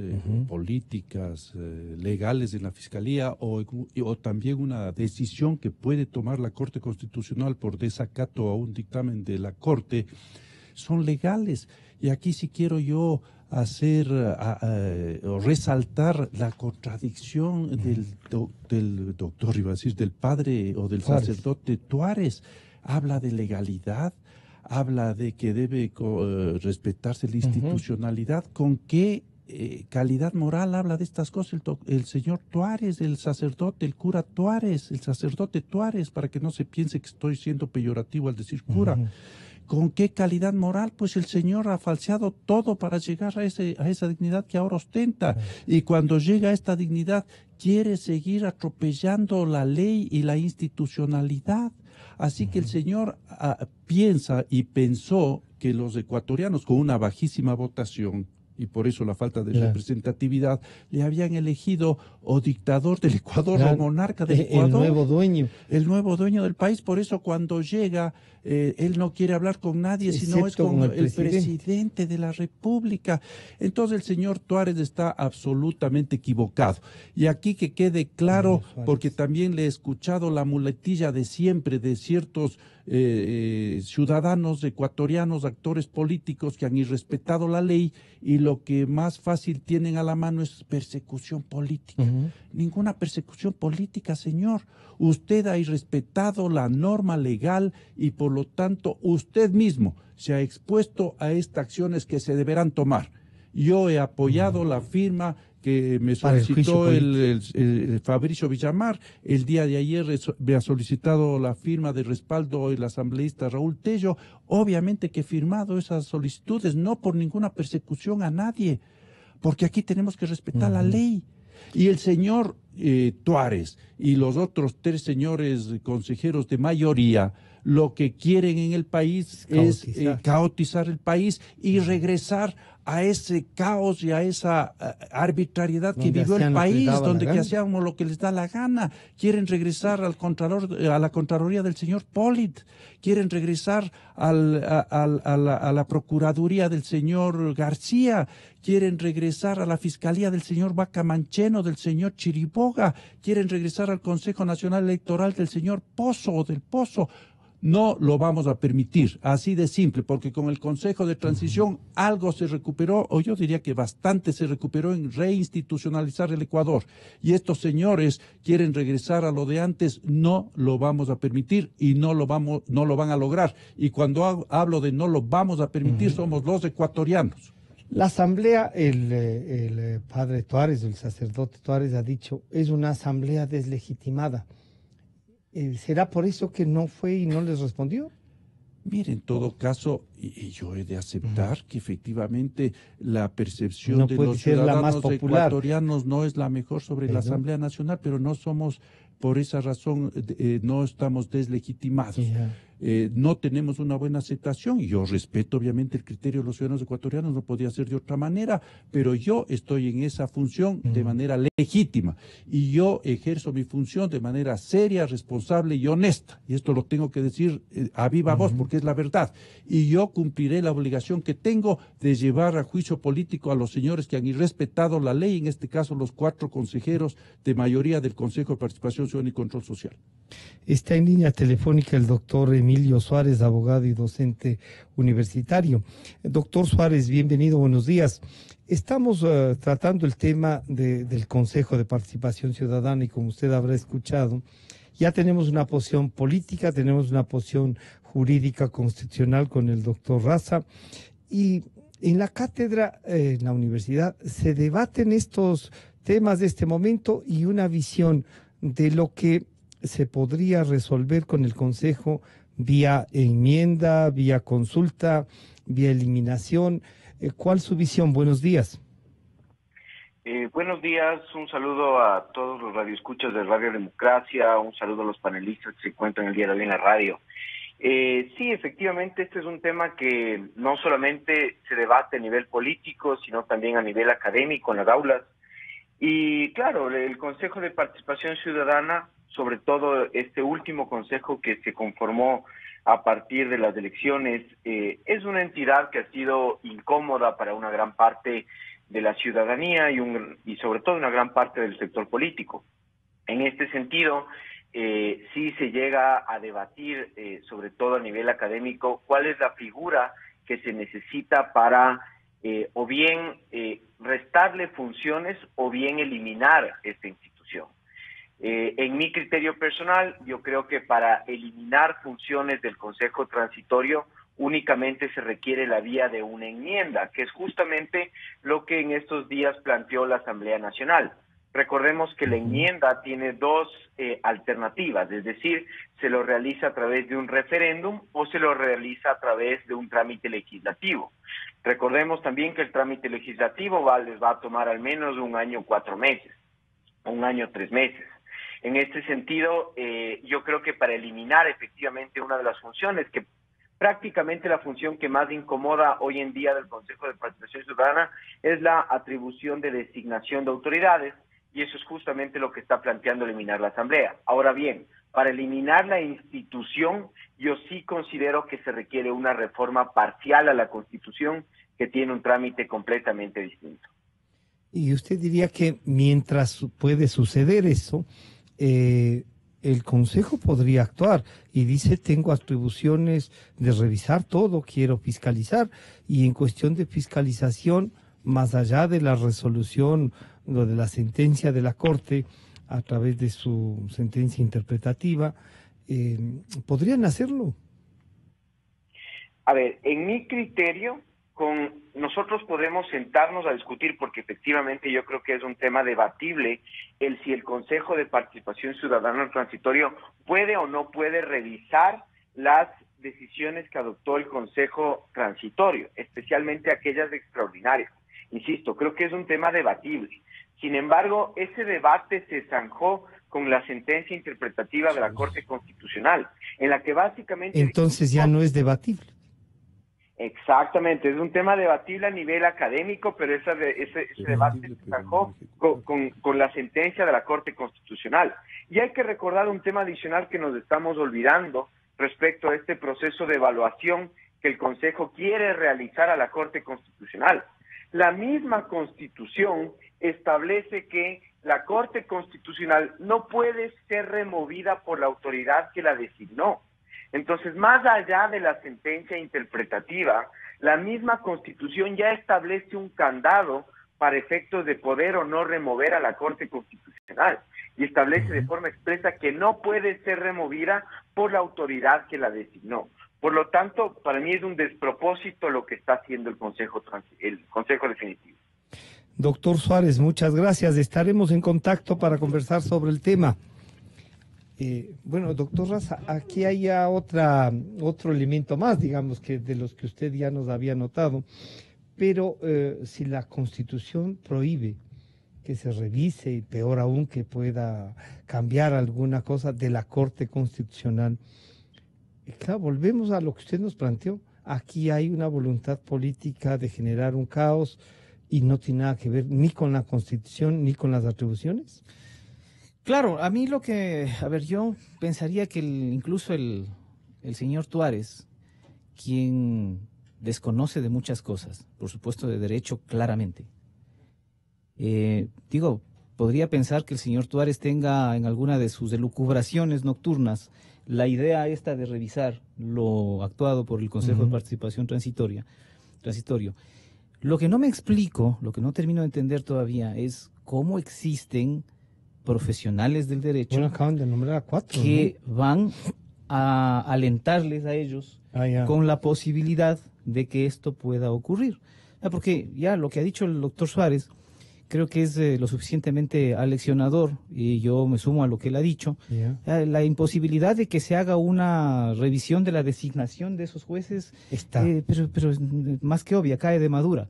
políticas, legales en la Fiscalía o también una decisión que puede tomar la Corte Constitucional por desacato a un dictamen de la Corte, son legales. Y aquí sí quiero yo resaltar la contradicción del doctor, iba a decir, del padre o del sacerdote Tuárez. Habla de legalidad, habla de que debe respetarse la institucionalidad. ¿Con qué calidad moral habla de estas cosas el señor Tuárez, el sacerdote, el cura Tuárez, el sacerdote Tuárez, para que no se piense que estoy siendo peyorativo al decir cura? ¿Con qué calidad moral? Pues el señor ha falseado todo para llegar a esa dignidad que ahora ostenta. Y cuando llega a esta dignidad, quiere seguir atropellando la ley y la institucionalidad. Así que el señor piensa y pensó que los ecuatorianos, con una bajísima votación, y por eso la falta de representatividad, le habían elegido o dictador del Ecuador o monarca del Ecuador. El nuevo dueño. El nuevo dueño del país, por eso cuando llega, él no quiere hablar con nadie, sino es con el presidente de la República. Entonces el señor Tuárez está absolutamente equivocado. Y aquí que quede claro, porque también le he escuchado la muletilla de siempre de ciertos ciudadanos ecuatorianos, actores políticos que han irrespetado la ley y lo que más fácil tienen a la mano es persecución política. Ninguna persecución política, señor. Usted ha irrespetado la norma legal y por lo tanto usted mismo se ha expuesto a estas acciones que se deberán tomar. Yo he apoyado la firma que me solicitó el Fabricio Villamar. El día de ayer me ha solicitado la firma de respaldo el asambleísta Raúl Tello. Obviamente que he firmado esas solicitudes, no por ninguna persecución a nadie, porque aquí tenemos que respetar la ley. Y el señor Tuárez y los otros 3 señores consejeros de mayoría, lo que quieren en el país es caotizar el país y regresar a ese caos y a esa arbitrariedad que vivió el país, donde que hacíamos lo que les da la gana. Quieren regresar al a la Contraloría del señor Polit, quieren regresar a la Procuraduría del señor García, quieren regresar a la Fiscalía del señor Vaca Mancheno, del señor Chiriboga, quieren regresar al Consejo Nacional Electoral del señor Pozo o del Pozo. No lo vamos a permitir, así de simple, porque con el Consejo de Transición algo se recuperó, o yo diría que bastante se recuperó en reinstitucionalizar el Ecuador. Y estos señores quieren regresar a lo de antes, no lo vamos a permitir y no lo van a lograr. Y cuando hablo de no lo vamos a permitir, somos los ecuatorianos. La asamblea, el padre Tuárez, el sacerdote Tuárez ha dicho, es una asamblea deslegitimada. ¿Será por eso que no fue y no les respondió? Mire, en todo caso, y yo he de aceptar que efectivamente la percepción de los ciudadanos ecuatorianos no es la mejor sobre la Asamblea Nacional, pero no somos, por esa razón, no estamos deslegitimados. No tenemos una buena aceptación y yo respeto obviamente el criterio de los ciudadanos ecuatorianos, no podía ser de otra manera, pero yo estoy en esa función de manera legítima y yo ejerzo mi función de manera seria, responsable y honesta, y esto lo tengo que decir a viva voz porque es la verdad, y yo cumpliré la obligación que tengo de llevar a juicio político a los señores que han irrespetado la ley, en este caso los 4 consejeros de mayoría del Consejo de Participación Ciudadana y Control Social. Está en línea telefónica el doctor Emilio Suárez, abogado y docente universitario. Doctor Suárez, bienvenido, buenos días. Estamos tratando el tema del Consejo de Participación Ciudadana y como usted habrá escuchado, ya tenemos una posición política, tenemos una posición jurídica constitucional con el doctor Raza y en la cátedra, en la universidad, se debaten estos temas de este momento y una visión de lo que se podría resolver con el Consejo vía enmienda, vía consulta, vía eliminación. ¿Cuál es su visión? Buenos días. Buenos días, un saludo a todos los radioescuchas de Radio Democracia, un saludo a los panelistas que se encuentran el día de hoy en la radio. Sí, efectivamente, este es un tema que no solamente se debate a nivel político, sino también a nivel académico en las aulas. Y claro, el Consejo de Participación Ciudadana, sobre todo este último consejo que se conformó a partir de las elecciones, es una entidad que ha sido incómoda para una gran parte de la ciudadanía y sobre todo una gran parte del sector político. En este sentido, sí se llega a debatir, sobre todo a nivel académico, cuál es la figura que se necesita para o bien restarle funciones o bien eliminar esta institución. En mi criterio personal, yo creo que para eliminar funciones del Consejo Transitorio únicamente se requiere la vía de una enmienda, que es justamente lo que en estos días planteó la Asamblea Nacional. Recordemos que la enmienda tiene 2 alternativas, es decir, se lo realiza a través de un referéndum o se lo realiza a través de un trámite legislativo. Recordemos también que el trámite legislativo les va a tomar al menos 1 año 4 meses, 1 año 3 meses. En este sentido, yo creo que para eliminar efectivamente una de las funciones que prácticamente la función que más incomoda hoy en día del Consejo de Participación Ciudadana es la atribución de designación de autoridades, y eso es justamente lo que está planteando eliminar la Asamblea. Ahora bien, para eliminar la institución, yo sí considero que se requiere una reforma parcial a la Constitución que tiene un trámite completamente distinto. Y usted diría que mientras puede suceder eso, el Consejo podría actuar y dice, tengo atribuciones de revisar todo, quiero fiscalizar, y en cuestión de fiscalización, más allá de la resolución o de la sentencia de la Corte, a través de su sentencia interpretativa, ¿podrían hacerlo? A ver, en mi criterio, nosotros podemos sentarnos a discutir, porque efectivamente yo creo que es un tema debatible si el Consejo de Participación Ciudadana Transitorio puede o no puede revisar las decisiones que adoptó el Consejo Transitorio, especialmente aquellas extraordinarias. Insisto, creo que es un tema debatible. Sin embargo, ese debate se zanjó con la sentencia interpretativa de la Corte Constitucional, en la que básicamente... Entonces ya no es debatible. Exactamente, es un tema debatible a nivel académico, pero ese debate se zanjó con la sentencia de la Corte Constitucional. Y hay que recordar un tema adicional que nos estamos olvidando respecto a este proceso de evaluación que el Consejo quiere realizar a la Corte Constitucional. La misma Constitución establece que la Corte Constitucional no puede ser removida por la autoridad que la designó. Entonces, más allá de la sentencia interpretativa, la misma Constitución ya establece un candado para efectos de poder o no remover a la Corte Constitucional, y establece de forma expresa que no puede ser removida por la autoridad que la designó. Por lo tanto, para mí es un despropósito lo que está haciendo el Consejo Definitivo. Doctor Suárez, muchas gracias. Estaremos en contacto para conversar sobre el tema. Bueno, doctor Raza, aquí hay ya otro elemento más, digamos, que de los que usted ya nos había notado, pero si la Constitución prohíbe que se revise, y peor aún que pueda cambiar alguna cosa de la Corte Constitucional, claro, volvemos a lo que usted nos planteó. Aquí hay una voluntad política de generar un caos y no tiene nada que ver ni con la Constitución ni con las atribuciones. Claro, a mí yo pensaría que incluso el señor Tuárez, quien desconoce de muchas cosas, por supuesto de derecho claramente, podría pensar que el señor Tuárez tenga en alguna de sus elucubraciones nocturnas la idea esta de revisar lo actuado por el Consejo de Participación Transitorio. Lo que no me explico, lo que no termino de entender todavía es cómo existen profesionales del derecho, bueno, acaban de nombrar a 4, que van a alentarles a ellos con la posibilidad de que esto pueda ocurrir. Porque ya lo que ha dicho el doctor Suárez creo que es lo suficientemente aleccionador, y yo me sumo a lo que él ha dicho. La imposibilidad de que se haga una revisión de la designación de esos jueces está, pero más que obvia, cae de madura.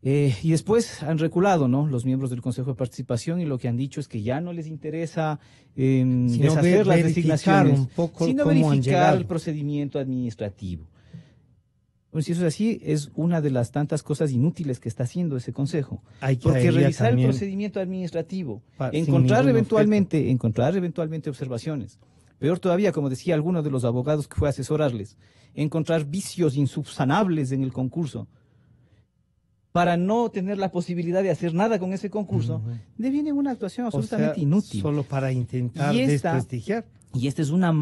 Y después han reculado, ¿no?, los miembros del Consejo de Participación, y lo que han dicho es que ya no les interesa deshacer las designaciones, sino verificar el procedimiento administrativo. Bueno, si eso es así, es una de las tantas cosas inútiles que está haciendo ese Consejo. Porque revisar el procedimiento administrativo, encontrar eventualmente observaciones. Peor todavía, como decía alguno de los abogados que fue a asesorarles, encontrar vicios insubsanables en el concurso, para no tener la posibilidad de hacer nada con ese concurso, deviene una actuación absolutamente inútil. Solo para intentar desprestigiar. Y este es uno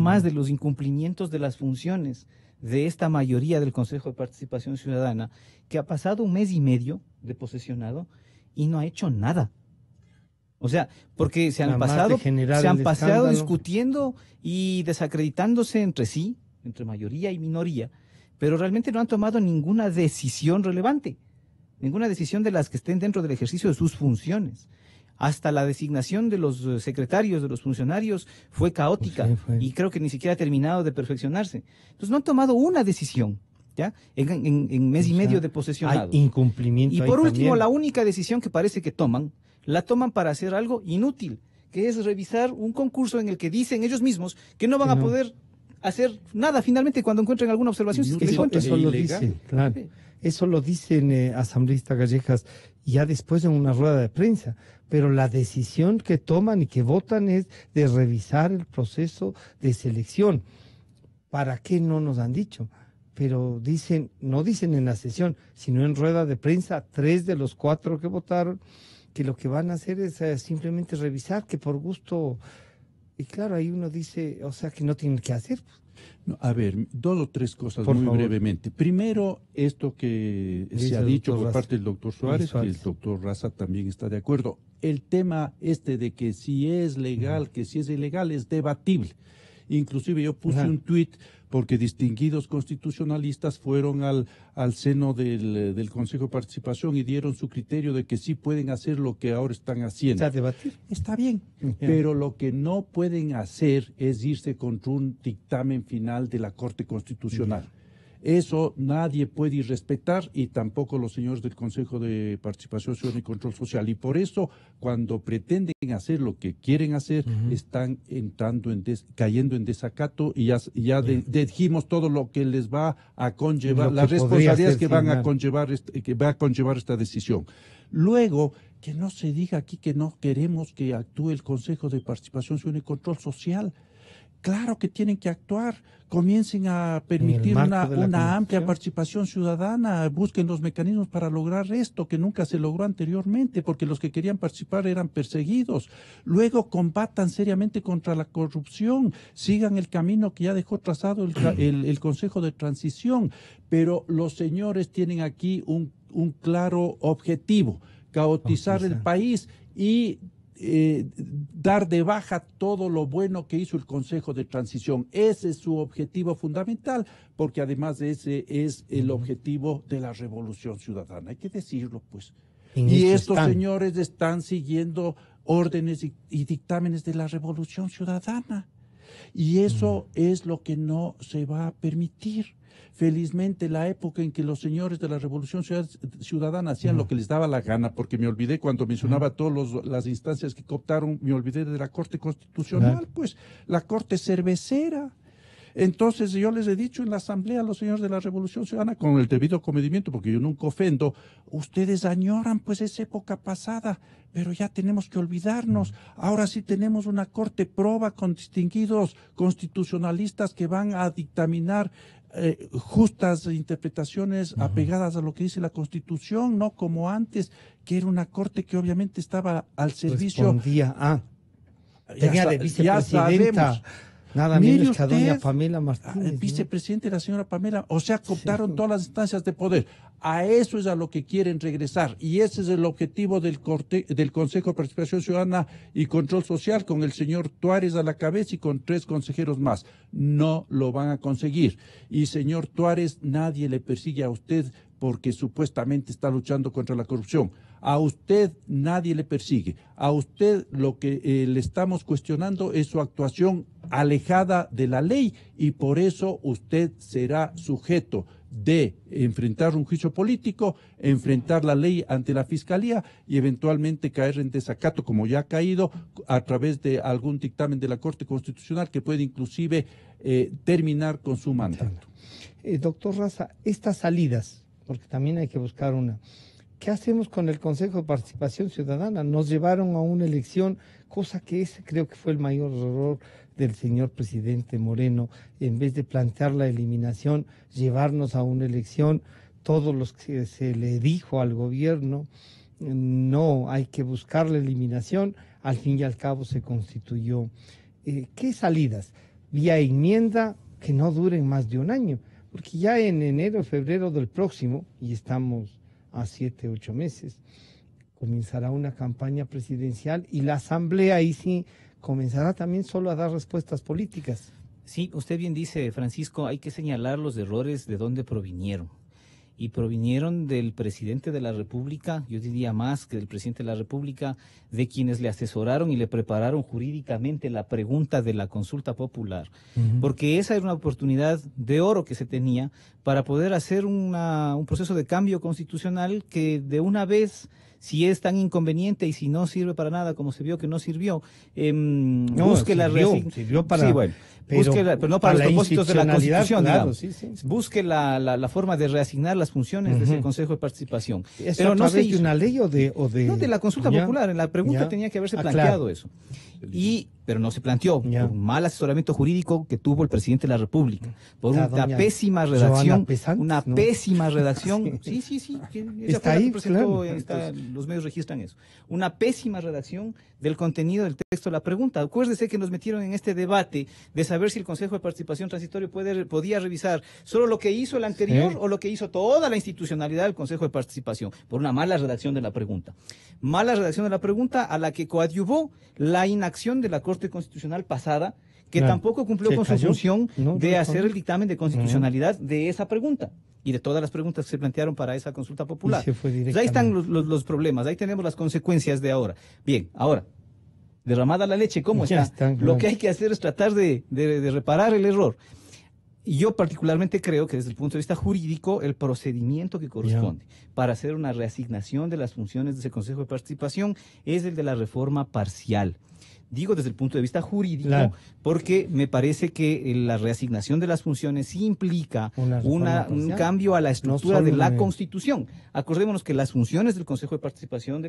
más de los incumplimientos de las funciones de esta mayoría del Consejo de Participación Ciudadana, que ha pasado 1 mes y medio de posesionado y no ha hecho nada. O sea, porque se han pasado discutiendo y desacreditándose entre sí, entre mayoría y minoría, pero realmente no han tomado ninguna decisión relevante, ninguna decisión de las que estén dentro del ejercicio de sus funciones. Hasta la designación de los secretarios, de los funcionarios, fue caótica, y creo que ni siquiera ha terminado de perfeccionarse. Entonces no han tomado una decisión, ¿ya?, en mes y medio de posesionado. Hay incumplimiento. Y por último, la única decisión que parece que la toman para hacer algo inútil, que es revisar un concurso en el que dicen ellos mismos que no van a poder hacer nada finalmente cuando encuentren alguna observación. Eso lo dice, claro. Eso lo dicen asambleístas gallegas ya después de una rueda de prensa, pero la decisión que toman y que votan es de revisar el proceso de selección. ¿Para qué no nos han dicho? Pero dicen, no dicen en la sesión, sino en rueda de prensa, 3 de los 4 que votaron, que lo que van a hacer es simplemente revisar, que por gusto, y claro, ahí uno dice, o sea, que no tienen que hacer. No, a ver, 2 o 3 cosas Por muy favor. brevemente. Primero, esto que se ha dicho por parte del doctor Suárez, que el doctor Raza también está de acuerdo. El tema de que si es legal, que si es ilegal, es debatible. Inclusive yo puse un tuit porque distinguidos constitucionalistas fueron al seno del Consejo de Participación y dieron su criterio de que sí pueden hacer lo que ahora están haciendo. O sea, debatir. Está bien, pero lo que no pueden hacer es irse contra un dictamen final de la Corte Constitucional. Eso nadie puede irrespetar y tampoco los señores del Consejo de Participación Ciudadana y Control Social. Y por eso, cuando pretenden hacer lo que quieren hacer, están cayendo en desacato y ya dijimos todo lo que les va a conllevar, las responsabilidades que van a conllevar, que va a conllevar esta decisión. Luego, que no se diga aquí que no queremos que actúe el Consejo de Participación Ciudadana y Control Social. Claro que tienen que actuar, comiencen a permitir una amplia participación ciudadana, busquen los mecanismos para lograr esto que nunca se logró anteriormente, porque los que querían participar eran perseguidos. Luego combatan seriamente contra la corrupción, sigan el camino que ya dejó trazado el Consejo de Transición, pero los señores tienen aquí un claro objetivo, caotizar el país y dar de baja todo lo bueno que hizo el Consejo de Transición. Ese es su objetivo fundamental, porque además de ese es el objetivo de la Revolución Ciudadana. Hay que decirlo, pues. Y estos señores están siguiendo órdenes y dictámenes de la Revolución Ciudadana. Y eso es lo que no se va a permitir. Felizmente, la época en que los señores de la Revolución Ciudadana hacían lo que les daba la gana, porque me olvidé cuando mencionaba todas las instancias que cooptaron, me olvidé de la Corte Constitucional, pues la Corte Cervecera. Entonces yo les he dicho en la asamblea a los señores de la Revolución Ciudadana, con el debido comedimiento, porque yo nunca ofendo, ustedes añoran pues esa época pasada, pero ya tenemos que olvidarnos. Ahora sí tenemos una corte proba con distinguidos constitucionalistas que van a dictaminar justas interpretaciones apegadas a lo que dice la Constitución, no como antes, que era una corte que obviamente estaba al servicio. Respondía tenía de vicepresidenta nada menos que a doña Pamela Martínez. Vicepresidente de la señora Pamela, o sea, cooptaron todas las instancias de poder. A eso es a lo que quieren regresar y ese es el objetivo del Consejo de Participación Ciudadana y Control Social, con el señor Tuárez a la cabeza y con 3 consejeros más. No lo van a conseguir. Y señor Tuárez, nadie le persigue a usted porque supuestamente está luchando contra la corrupción. A usted nadie le persigue. A usted lo que le estamos cuestionando es su actuación alejada de la ley y por eso usted será sujeto de enfrentar un juicio político, enfrentar la ley ante la Fiscalía y eventualmente caer en desacato, como ya ha caído, a través de algún dictamen de la Corte Constitucional que puede inclusive terminar con su mandato. Doctor Raza, estas salidas, porque también hay que buscar una... ¿Qué hacemos con el Consejo de Participación Ciudadana? Nos llevaron a una elección, cosa que ese creo que fue el mayor error del señor presidente Moreno, en vez de plantear la eliminación, llevarnos a una elección, todos los que se le dijo al gobierno, no, hay que buscar la eliminación, al fin y al cabo se constituyó. ¿Qué salidas? Vía enmienda que no duren más de un año, porque ya en enero, febrero del próximo, y estamos a 7, 8 meses, comenzará una campaña presidencial y la asamblea ahí sí comenzará también solo a dar respuestas políticas. Sí, usted bien dice, Francisco, hay que señalar los errores de dónde provinieron. Y provinieron del presidente de la República, yo diría más que del presidente de la República, de quienes le asesoraron y le prepararon jurídicamente la pregunta de la consulta popular. Porque esa era una oportunidad de oro que se tenía para poder hacer un proceso de cambio constitucional que de una vez Si es tan inconveniente y si no sirve para nada como se vio que no sirvió, busque la sirvió para... Sí, bueno, pero no para los propósitos de la Constitución, claro, busque la forma de reasignar las funciones de ese Consejo de Participación. Pero no se hizo una ley o de... No, de la consulta popular. En la pregunta tenía que haberse planteado eso. Pero no se planteó, por un mal asesoramiento jurídico que tuvo el presidente de la República, por una pésima redacción, pésima redacción, sí, está ahí, claro. Los medios registran eso, una pésima redacción del contenido del texto de la pregunta. Acuérdese que nos metieron en este debate de saber si el Consejo de Participación Transitorio podía revisar solo lo que hizo el anterior o lo que hizo toda la institucionalidad del Consejo de Participación, por una mala redacción de la pregunta. Mala redacción de la pregunta a la que coadyuvó la inacción de la Corte Constitucional pasada, que tampoco cumplió con su función de hacer el dictamen de constitucionalidad de esa pregunta y de todas las preguntas que se plantearon para esa consulta popular. Pues ahí están los problemas, ahí tenemos las consecuencias de ahora. Bien, ahora, derramada la leche, ¿cómo está? Lo que hay que hacer es tratar de reparar el error. Y yo particularmente creo que desde el punto de vista jurídico, el procedimiento que corresponde para hacer una reasignación de las funciones de ese Consejo de Participación es el de la reforma parcial. Digo desde el punto de vista jurídico, porque me parece que la reasignación de las funciones sí implica un cambio a la estructura de la Constitución. Acordémonos que las funciones del Consejo de Participación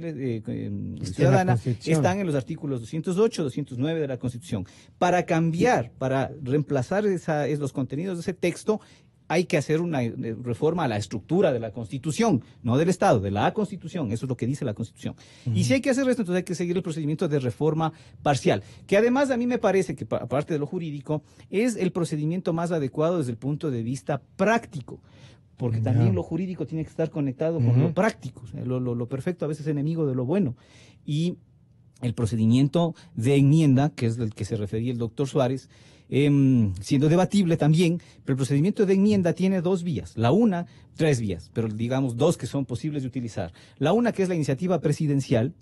Ciudadana están en los artículos 208, 209 de la Constitución. Para cambiar, para reemplazar los contenidos de ese texto, hay que hacer una reforma a la estructura de la Constitución, no del Estado, de la Constitución, eso es lo que dice la Constitución. Y si hay que hacer esto, entonces hay que seguir el procedimiento de reforma parcial, que además a mí me parece que, aparte de lo jurídico, es el procedimiento más adecuado desde el punto de vista práctico, porque también lo jurídico tiene que estar conectado con lo práctico, o sea, lo perfecto a veces es enemigo de lo bueno. Y el procedimiento de enmienda, que es del que se refería el doctor Suárez, siendo debatible también, pero el procedimiento de enmienda tiene tres vías, pero digamos dos que son posibles de utilizar. La una, que es la iniciativa presidencial,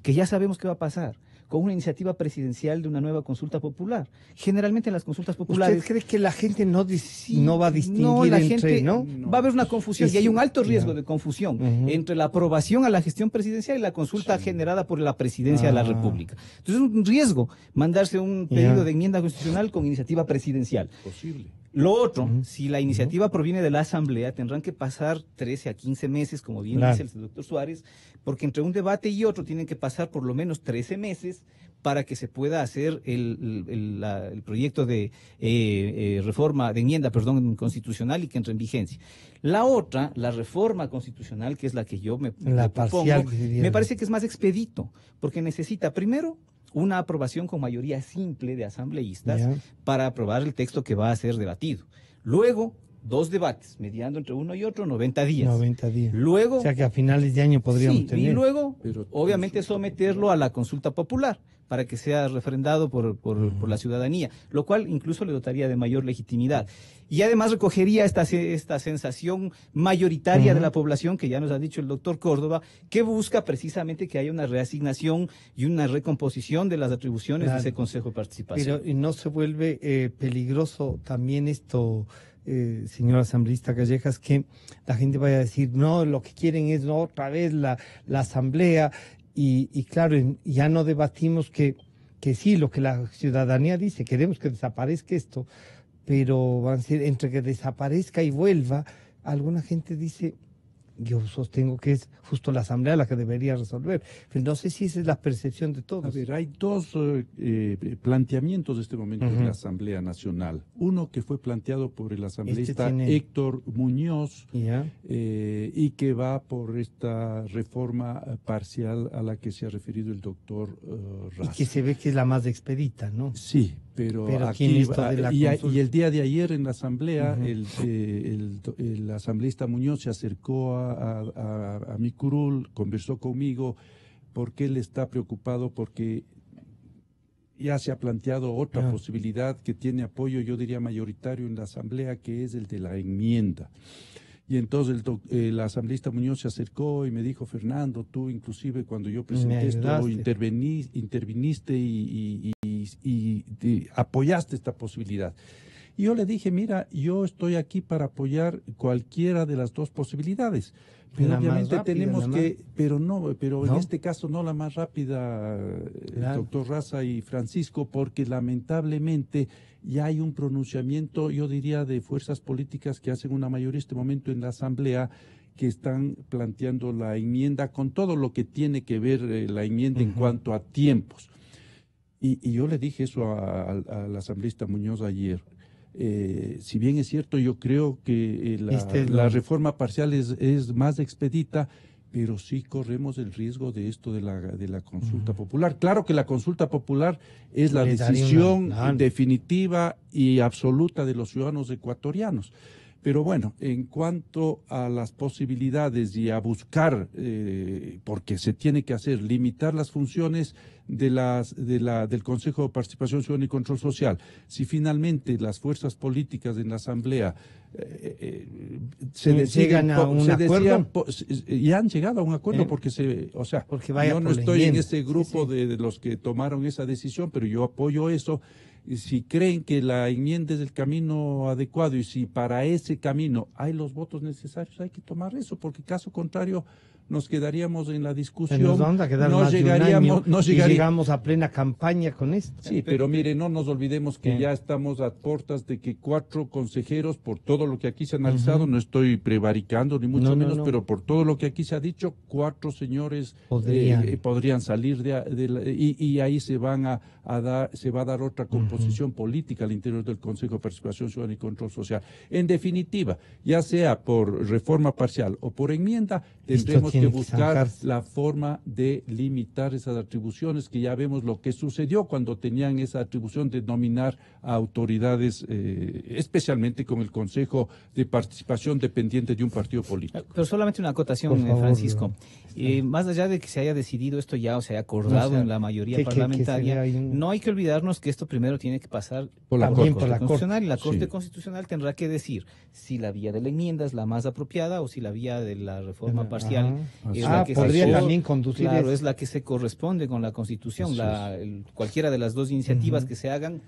que ya sabemos qué va a pasar con una iniciativa presidencial de una nueva consulta popular. Generalmente en las consultas populares... ¿Usted cree que la gente no va a distinguir va a haber una confusión, y hay un alto riesgo de confusión entre la aprobación a la gestión presidencial y la consulta generada por la presidencia de la República. Entonces es un riesgo mandarse un pedido de enmienda constitucional con iniciativa presidencial. Posible. Lo otro, si la iniciativa proviene de la Asamblea, tendrán que pasar 13 a 15 meses, como bien dice el doctor Suárez, porque entre un debate y otro tienen que pasar por lo menos 13 meses para que se pueda hacer el proyecto de reforma, de enmienda, constitucional y que entre en vigencia. La otra, la reforma constitucional, que es la que yo me propongo, me parece que es más expedito, porque necesita primero una aprobación con mayoría simple de asambleístas para aprobar el texto que va a ser debatido. Luego, 2 debates, mediando entre uno y otro 90 días. 90 días. Luego, o sea que a finales de año podríamos tener. Y luego, obviamente, someterlo a la consulta popular para que sea refrendado por la ciudadanía, lo cual incluso le dotaría de mayor legitimidad. Y además recogería esta sensación mayoritaria de la población, que ya nos ha dicho el doctor Córdoba, que busca precisamente que haya una reasignación y una recomposición de las atribuciones de ese Consejo de Participación. Pero no se vuelve peligroso también esto, señor asambleísta Callejas, que la gente vaya a decir, no, lo que quieren es otra vez la asamblea, y claro, ya no debatimos que sí, lo que la ciudadanía dice, queremos que desaparezca esto, pero van a decir, entre que desaparezca y vuelva, alguna gente dice, yo sostengo que es justo la Asamblea la que debería resolver. Pero no sé si esa es la percepción de todos. A ver, hay 2 planteamientos de este momento en la Asamblea Nacional. Uno que fue planteado por el asambleísta Héctor Muñoz y que va por esta reforma parcial a la que se ha referido el doctor Razo. Y que se ve que es la más expedita, ¿no? Sí, pero aquí y el día de ayer en la Asamblea el asambleísta Muñoz se acercó a mi curul, conversó conmigo porque él está preocupado porque ya se ha planteado otra posibilidad que tiene apoyo, yo diría mayoritario en la Asamblea, que es el de la enmienda. Y entonces el asambleísta Muñoz se acercó y me dijo, Fernando, tú inclusive cuando yo presenté esto interviniste y apoyaste esta posibilidad. Y yo le dije, mira, yo estoy aquí para apoyar cualquiera de las dos posibilidades. Pero La obviamente más rápida, tenemos que, pero ¿no? En este caso no la más rápida, Claro. doctor Raza y Francisco, porque lamentablemente ya hay un pronunciamiento, yo diría, de fuerzas políticas que hacen una mayoría en este momento en la Asamblea, que están planteando la enmienda con todo lo que tiene que ver la enmienda en cuanto a tiempos. Y yo le dije eso al asambleísta Muñoz ayer. Si bien es cierto, yo creo que la reforma parcial es más expedita, pero sí corremos el riesgo de esto de la consulta popular. Claro que la consulta popular es la decisión definitiva y absoluta de los ciudadanos ecuatorianos. Pero bueno, en cuanto a las posibilidades y a buscar, porque se tiene que hacer, limitar las funciones del Consejo de Participación Ciudadana y Control Social, si finalmente las fuerzas políticas en la Asamblea llegan a un acuerdo, y han llegado a un acuerdo, porque yo no estoy en ese grupo de los que tomaron esa decisión, pero yo apoyo eso. Y si creen que la enmienda es el camino adecuado y si para ese camino hay los votos necesarios, hay que tomar eso, porque caso contrario nos quedaríamos en la discusión. Nos vamos a quedar más de un año y llegamos a plena campaña con esto. Sí, pero mire, no nos olvidemos que ya estamos a puertas de que 4 consejeros, por todo lo que aquí se ha analizado, no estoy prevaricando ni mucho menos, pero por todo lo que aquí se ha dicho, 4 señores podrían salir y ahí se va a dar otra composición política al interior del Consejo de Participación Ciudadana y Control Social. En definitiva, ya sea por reforma parcial o por enmienda, tendremos que buscar la forma de limitar esas atribuciones, que ya vemos lo que sucedió cuando tenían esa atribución de nominar a autoridades, especialmente con el Consejo de Participación dependiente de un partido político. Pero solamente una acotación, Francisco. Más allá de que se haya decidido esto ya o se haya acordado en la mayoría parlamentaria, no hay que olvidarnos que esto primero tiene que pasar por la Corte Constitucional, y la Corte Constitucional tendrá que decir si la vía de la enmienda es la más apropiada o si la vía de la reforma parcial es la que también conducir es la que se corresponde con la Constitución. Cualquiera de las dos iniciativas que se hagan,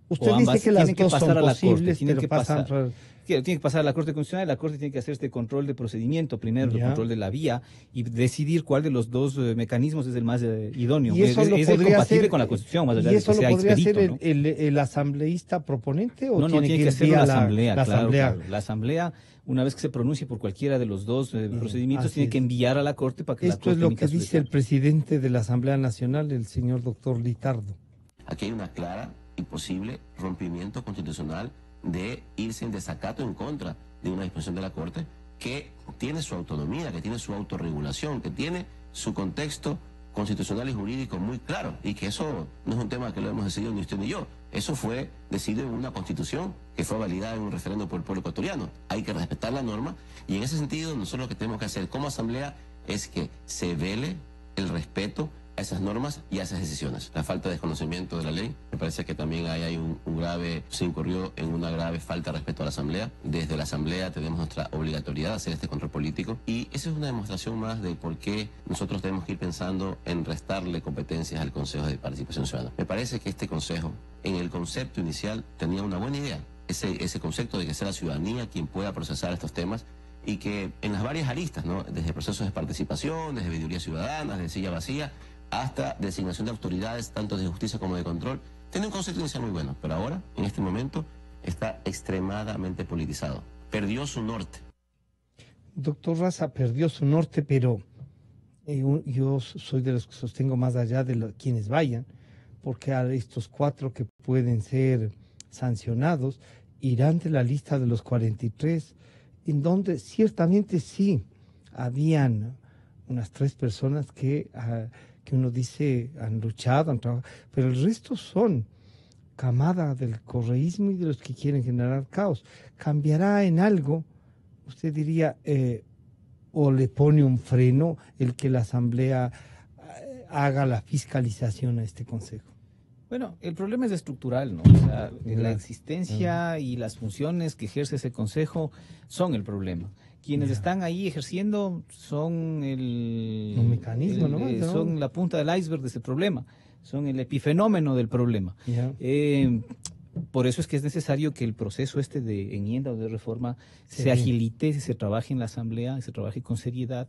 usted o ambas, dice que las tienen que dos pasar son a la posibles, Corte, tienen pero que pasan pasar. Tiene que pasar a la Corte Constitucional, la Corte tiene que hacer este control de procedimiento, primero el control de la vía, y decidir cuál de los dos mecanismos es el más idóneo. Y eso es el compatible hacer, con la Constitución, más allá ¿y de eso que sea lo podría expedito, hacer ¿no? el asambleísta proponente o tiene que hacerlo la Asamblea, la claro, Asamblea? Claro. La Asamblea, una vez que se pronuncie por cualquiera de los dos procedimientos, tiene que enviar a la Corte para que la Corte Esto es lo emita que su dice el presidente de la Asamblea Nacional, el señor doctor Litardo. Aquí hay una clara y posible rompimiento constitucional de irse en desacato en contra de una disposición de la Corte que tiene su autonomía, que tiene su autorregulación, que tiene su contexto constitucional y jurídico muy claro, y que eso no es un tema que lo hemos decidido ni usted ni yo. Eso fue decidido en una Constitución que fue validada en un referéndum por el pueblo ecuatoriano. Hay que respetar la norma, y en ese sentido nosotros lo que tenemos que hacer como Asamblea es que se vele el respeto a esas normas y a esas decisiones. La falta de desconocimiento de la ley, me parece que también hay un grave, se incurrió en una grave falta de respeto a la Asamblea. Desde la Asamblea tenemos nuestra obligatoriedad de hacer este control político, y esa es una demostración más de por qué nosotros tenemos que ir pensando en restarle competencias al Consejo de Participación Ciudadana. Me parece que este Consejo, en el concepto inicial, tenía una buena idea, ese concepto de que sea la ciudadanía quien pueda procesar estos temas, y que en las varias aristas, ¿no?, desde procesos de participación, desde veeduría ciudadana, desde silla vacía, hasta designación de autoridades, tanto de justicia como de control, tiene un concepto inicial muy bueno, pero ahora, en este momento, está extremadamente politizado. Perdió su norte. Doctor Raza, perdió su norte, pero yo soy de los que sostengo, más allá de quienes vayan, porque a estos 4 que pueden ser sancionados irán de la lista de los 43, en donde ciertamente sí habían unas 3 personas que uno dice han luchado, han trabajado, pero el resto son camada del correísmo y de los que quieren generar caos. ¿Cambiará en algo? Usted diría, o le pone un freno el que la Asamblea haga la fiscalización a este Consejo. Bueno, el problema es estructural, ¿no? O sea, la existencia y las funciones que ejerce ese Consejo son el problema. Quienes están ahí ejerciendo son un mecanismo, ¿no? Son la punta del iceberg de ese problema, son el epifenómeno del problema. por eso es que es necesario que el proceso de enmienda o de reforma se agilite, se trabaje en la Asamblea, se trabaje con seriedad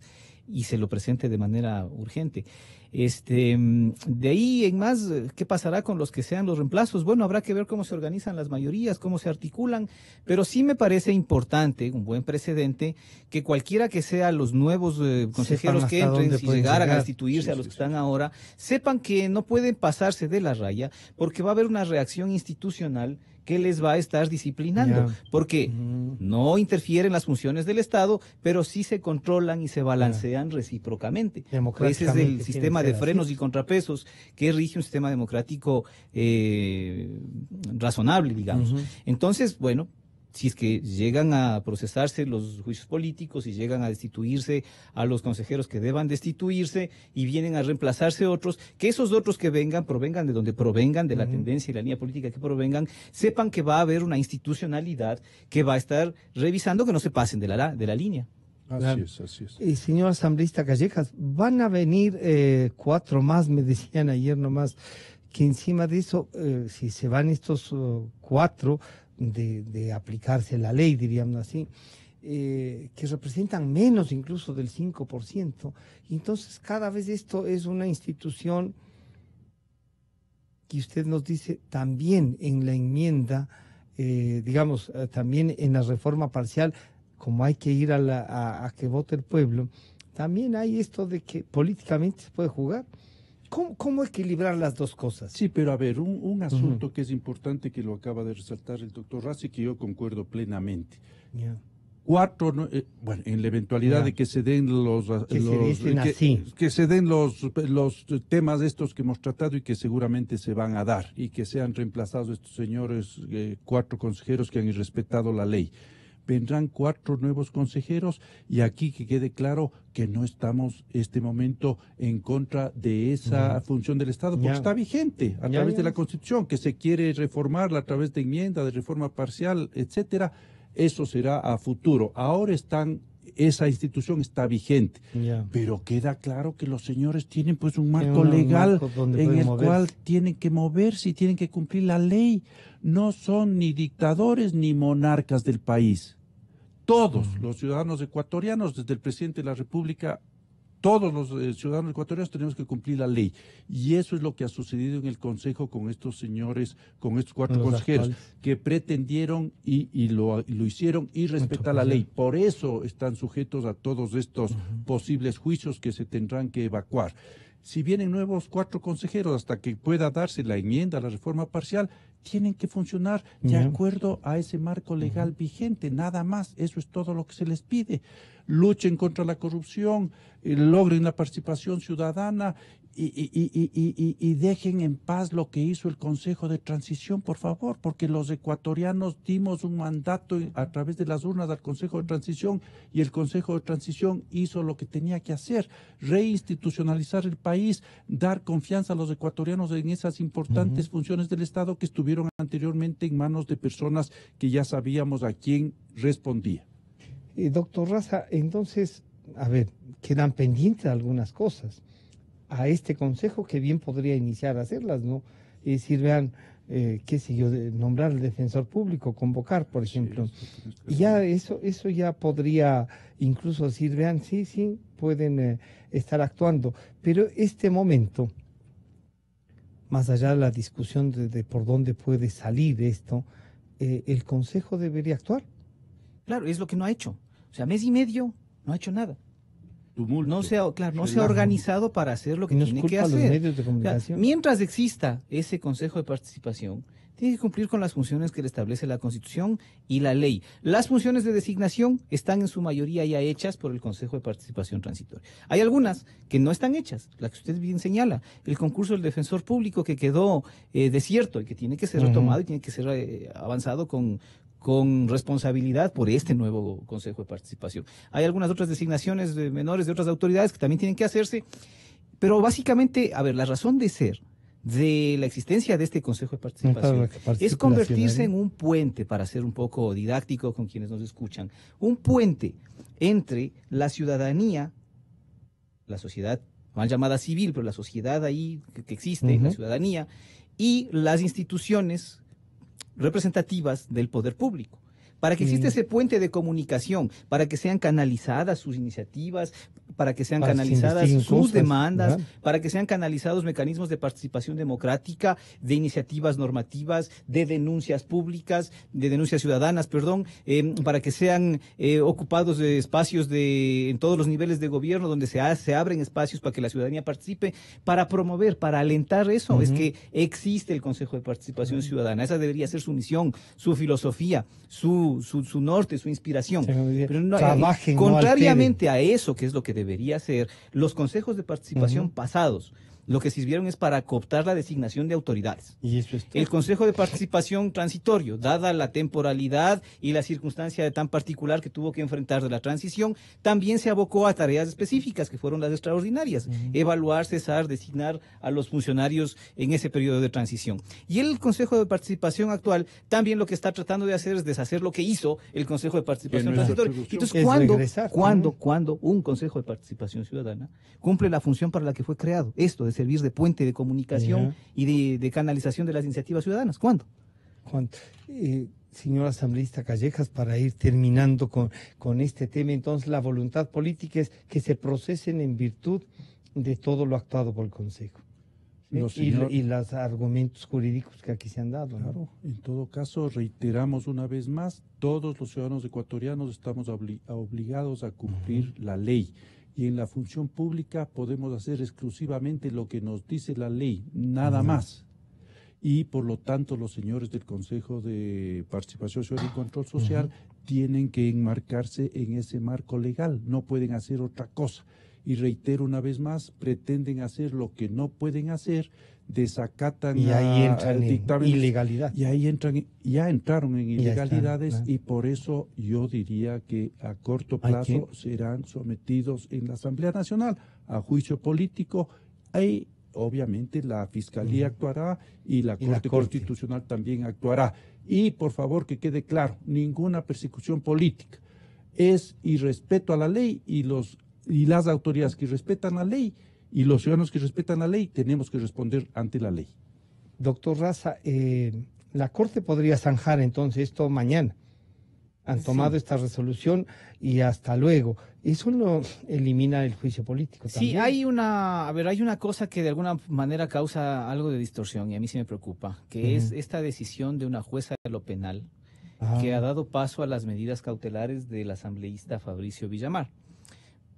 y se lo presente de manera urgente. De ahí en más, ¿qué pasará con los que sean los reemplazos? Bueno, habrá que ver cómo se organizan las mayorías, cómo se articulan, pero sí me parece importante, un buen precedente, que cualquiera que sean los nuevos consejeros que entren, si llegaran a destituirse a los que están ahora, sepan que no pueden pasarse de la raya, porque va a haber una reacción institucional que les va a estar disciplinando, porque no interfieren las funciones del Estado, pero sí se controlan y se balancean recíprocamente. Ese es el sistema de frenos y contrapesos que rige un sistema democrático razonable, digamos. Entonces, bueno, si es que llegan a procesarse los juicios políticos y llegan a destituirse a los consejeros que deban destituirse y vienen a reemplazarse otros, que esos otros que vengan, provengan de donde provengan, de la tendencia y la línea política que provengan, sepan que va a haber una institucionalidad que va a estar revisando que no se pasen de la línea. Así es. Señor asambleísta Callejas, van a venir 4 más, me decían ayer nomás, que encima de eso, si se van estos 4... de aplicarse la ley, diríamos así, que representan menos incluso del 5%. Entonces, cada vez esto es una institución que usted nos dice también en la enmienda, digamos, también en la reforma parcial, como hay que ir a que vote el pueblo, también hay esto de que políticamente se puede jugar. ¿Cómo equilibrar las dos cosas? Sí, pero a ver, un asunto que es importante, que lo acaba de resaltar el doctor Rassi, que yo concuerdo plenamente. 4, bueno, en la eventualidad de que se den que se den los temas estos que hemos tratado y que seguramente se van a dar, y que sean reemplazados estos señores 4 consejeros que han irrespetado la ley. Vendrán 4 nuevos consejeros, y aquí que quede claro que no estamos este momento en contra de esa función del Estado, porque está vigente a través de la Constitución, que se quiere reformarla a través de enmienda, de reforma parcial, etcétera. Eso será a futuro. Ahora esa institución está vigente, pero queda claro que los señores tienen pues un marco legal en el cual tienen que moverse y tienen que cumplir la ley. No son ni dictadores ni monarcas del país. Todos los ciudadanos ecuatorianos, desde el presidente de la República, todos los ciudadanos ecuatorianos tenemos que cumplir la ley. Y eso es lo que ha sucedido en el Consejo con estos señores, con estos 4 consejeros, que pretendieron y lo hicieron y respetar la ley. Por eso están sujetos a todos estos posibles juicios que se tendrán que evacuar. Si vienen nuevos 4 consejeros hasta que pueda darse la enmienda a la reforma parcial, tienen que funcionar de acuerdo a ese marco legal vigente, nada más. Eso es todo lo que se les pide. Luchen contra la corrupción, logren la participación ciudadana y dejen en paz lo que hizo el Consejo de Transición, por favor, porque los ecuatorianos dimos un mandato a través de las urnas al Consejo de Transición, y el Consejo de Transición hizo lo que tenía que hacer: reinstitucionalizar el país, dar confianza a los ecuatorianos en esas importantes funciones del Estado que estuvieron anteriormente en manos de personas que ya sabíamos a quién respondía. Doctor Raza, entonces, a ver, quedan pendientes algunas cosas a este consejo, que bien podría iniciar a hacerlas, ¿no? Es decir, vean, qué sé yo, nombrar al defensor público, convocar, por ejemplo. Y ya eso ya podría incluso decir, vean, sí, pueden estar actuando. Pero este momento, más allá de la discusión de por dónde puede salir esto, el consejo debería actuar. Claro, es lo que no ha hecho. O sea, mes y medio no ha hecho nada. Tumulto. No se ha organizado para hacer lo que tiene que hacer. Los medios de comunicación. O sea, mientras exista ese Consejo de Participación, tiene que cumplir con las funciones que le establece la Constitución y la ley. Las funciones de designación están en su mayoría ya hechas por el Consejo de Participación Transitoria. Hay algunas que no están hechas, la que usted bien señala, el concurso del defensor público que quedó desierto y que tiene que ser retomado y tiene que ser avanzado con responsabilidad por este nuevo Consejo de Participación. Hay algunas otras designaciones de menores de otras autoridades que también tienen que hacerse, pero básicamente, a ver, la razón de ser de la existencia de este Consejo de Participación es convertirse en un puente, para ser un poco didáctico con quienes nos escuchan, un puente entre la ciudadanía, la sociedad mal llamada civil, pero la sociedad ahí que existe, la ciudadanía, y las instituciones representativas del poder público. Para que exista ese puente de comunicación, para que sean canalizadas sus iniciativas, para que sean canalizadas sus demandas, para que sean canalizados mecanismos de participación democrática, de iniciativas normativas, de denuncias públicas, de denuncias ciudadanas, para que sean ocupados de espacios en todos los niveles de gobierno donde se abren espacios para que la ciudadanía participe, para promover, para alentar eso, es que existe el Consejo de Participación Ciudadana. Esa debería ser su misión, su filosofía, su norte, su inspiración. Pero no, contrariamente a eso, que es lo que debería ser, los consejos de participación pasados, lo que sirvieron es para cooptar la designación de autoridades. Y eso es todo. El Consejo de Participación Transitorio, dada la temporalidad y la circunstancia tan particular que tuvo que enfrentar de la transición, también se abocó a tareas específicas, que fueron las extraordinarias. Evaluar, cesar, designar a los funcionarios en ese periodo de transición. Y el Consejo de Participación actual también lo que está tratando de hacer es deshacer lo que hizo el Consejo de Participación Transitorio. Entonces, ¿cuándo un Consejo de Participación Ciudadana cumple la función para la que fue creado? Esto de servir de puente de comunicación y de canalización de las iniciativas ciudadanas. ¿Cuándo? Señor asambleísta Callejas, para ir terminando con este tema, entonces la voluntad política es que se procesen en virtud de todo lo actuado por el Consejo. Y los argumentos jurídicos que aquí se han dado. Claro, en todo caso, reiteramos una vez más, todos los ciudadanos ecuatorianos estamos obligados a cumplir la ley. Y en la función pública podemos hacer exclusivamente lo que nos dice la ley, nada más. Y por lo tanto los señores del Consejo de Participación Ciudadana y Control Social tienen que enmarcarse en ese marco legal, no pueden hacer otra cosa. Y reitero una vez más, pretenden hacer lo que no pueden hacer, desacatan y ahí entran el dictamen, en ilegalidad. Y ahí ya entraron en ilegalidades y por eso yo diría que a corto plazo serán sometidos en la Asamblea Nacional a juicio político. Ahí obviamente la Fiscalía actuará y la Corte Constitucional también actuará. Y por favor que quede claro, ninguna persecución política. Es irrespeto a la ley y las autoridades que respetan la ley y los ciudadanos que respetan la ley tenemos que responder ante la ley. Doctor Raza, la Corte podría zanjar entonces esto mañana. Han tomado esta resolución y hasta luego. Eso no elimina el juicio político también. Sí, hay una cosa que de alguna manera causa algo de distorsión y a mí sí me preocupa, que es esta decisión de una jueza de lo penal que ha dado paso a las medidas cautelares del asambleísta Fabricio Villamar.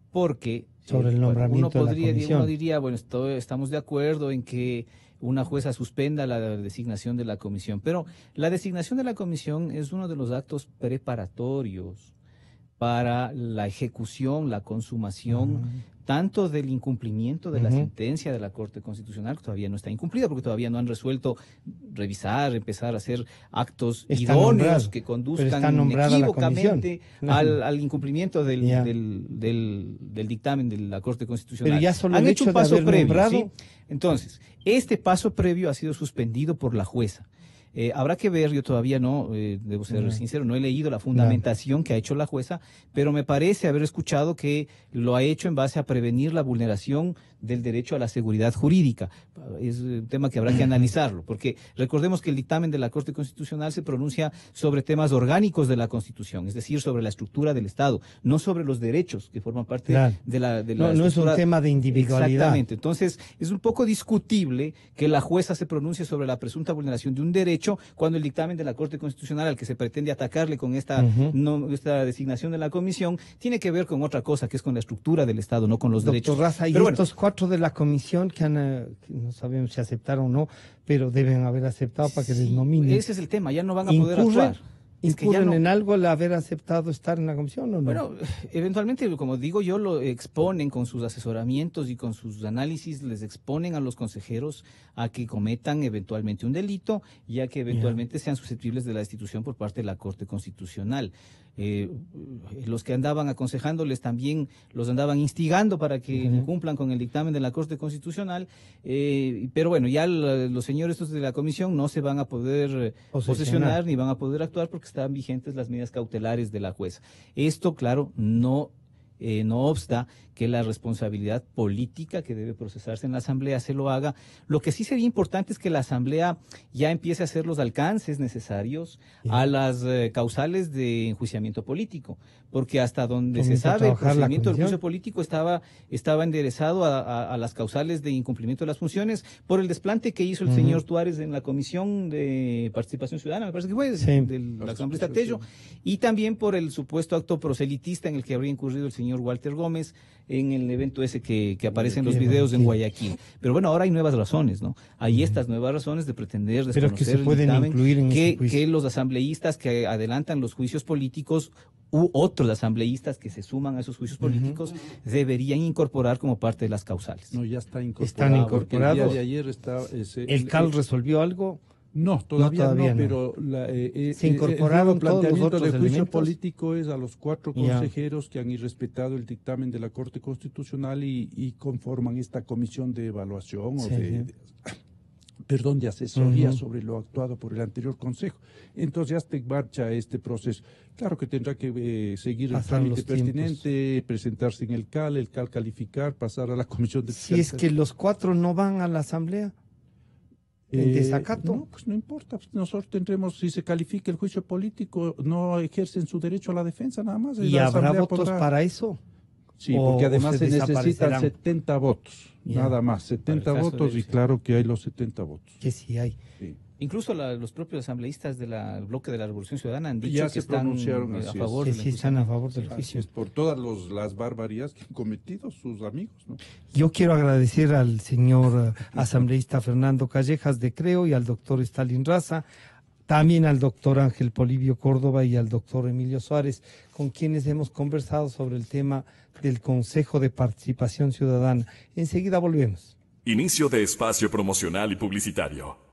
Porque sobre el nombramiento uno diría, bueno, estamos de acuerdo en que una jueza suspenda la designación de la comisión, pero la designación de la comisión es uno de los actos preparatorios para la ejecución, la consumación, tanto del incumplimiento de la sentencia de la Corte Constitucional, que todavía no está incumplida, porque todavía no han resuelto revisar, empezar a hacer actos idóneos que conduzcan inequívocamente al incumplimiento del dictamen de la Corte Constitucional. Pero ya solo han hecho un paso previo, ¿sí? Entonces, este paso previo ha sido suspendido por la jueza. Habrá que ver, yo todavía no, debo ser sincero, no he leído la fundamentación que ha hecho la jueza, pero me parece haber escuchado que lo ha hecho en base a prevenir la vulneración del derecho a la seguridad jurídica. Es un tema que habrá que analizarlo, porque recordemos que el dictamen de la Corte Constitucional se pronuncia sobre temas orgánicos de la Constitución, es decir, sobre la estructura del Estado, no sobre los derechos que forman parte de la no es un tema de individualidad. Exactamente. Entonces, es un poco discutible que la jueza se pronuncie sobre la presunta vulneración de un derecho cuando el dictamen de la Corte Constitucional al que se pretende atacarle con esta designación de la comisión tiene que ver con otra cosa, que es con la estructura del Estado, no con los derechos. Doctor Raza, y estos 4 de la comisión que no sabemos si aceptaron o no, pero deben haber aceptado para que les nominen. Ese es el tema, ya no van a poder actuar. ¿Incurren en algo el haber aceptado estar en la comisión o no? Bueno, eventualmente, como digo yo, lo exponen con sus asesoramientos y con sus análisis, les exponen a los consejeros a que cometan eventualmente un delito y a que eventualmente sean susceptibles de la destitución por parte de la Corte Constitucional. Los que andaban aconsejándoles también los andaban instigando para que cumplan con el dictamen de la Corte Constitucional, pero bueno, ya los señores de la comisión no se van a poder posesionar ni van a poder actuar porque están vigentes las medidas cautelares de la jueza. Esto, claro, no no obsta que la responsabilidad política que debe procesarse en la Asamblea se lo haga. Lo que sí sería importante es que la Asamblea ya empiece a hacer los alcances necesarios a las causales de enjuiciamiento político, porque hasta donde se sabe, el procedimiento del juicio político estaba enderezado a las causales de incumplimiento de las funciones por el desplante que hizo el señor Tuárez en la Comisión de Participación Ciudadana, me parece que fue, del asambleísta Tello, y también por el supuesto acto proselitista en el que habría incurrido el señor Walter Gómez en el evento ese que aparece en los videos en Guayaquil. Pero bueno, ahora hay nuevas razones, ¿no? Hay estas nuevas razones de pretender desconocer el dictamen que los asambleístas que adelantan los juicios políticos u otros asambleístas que se suman a esos juicios políticos deberían incorporar como parte de las causales. No, ya está incorporado. Están incorporados. El día de ayer está, ¿El CAL resolvió algo? No, todavía no, pero se incorporaron el planteamiento todos los del juicio elementos político es a los 4 consejeros que han irrespetado el dictamen de la Corte Constitucional y conforman esta comisión de evaluación o de asesoría sobre lo actuado por el anterior consejo. Entonces ya está en marcha este proceso. Claro que tendrá que seguir el trámite pertinente, presentarse en el CAL calificar, pasar a la comisión de fiscalización. Si es que los 4 no van a la Asamblea. ¿En desacato? No, pues no importa. Nosotros tendremos, si se califica el juicio político, no ejercen su derecho a la defensa nada más. ¿Y habrá votos para eso? Sí, porque además se necesitan 70 votos, nada más, 70 votos y claro que hay los 70 votos. Que sí hay. Sí. Incluso los propios asambleístas del bloque de la Revolución Ciudadana han dicho que están a favor del juicio. Por todas las barbaridades que han cometido sus amigos, ¿no? Yo quiero agradecer al señor asambleísta Fernando Callejas de Creo y al doctor Stalin Raza, también al doctor Ángel Polibio Córdoba y al doctor Emilio Suárez, con quienes hemos conversado sobre el tema del Consejo de Participación Ciudadana. Enseguida volvemos. Inicio de espacio promocional y publicitario.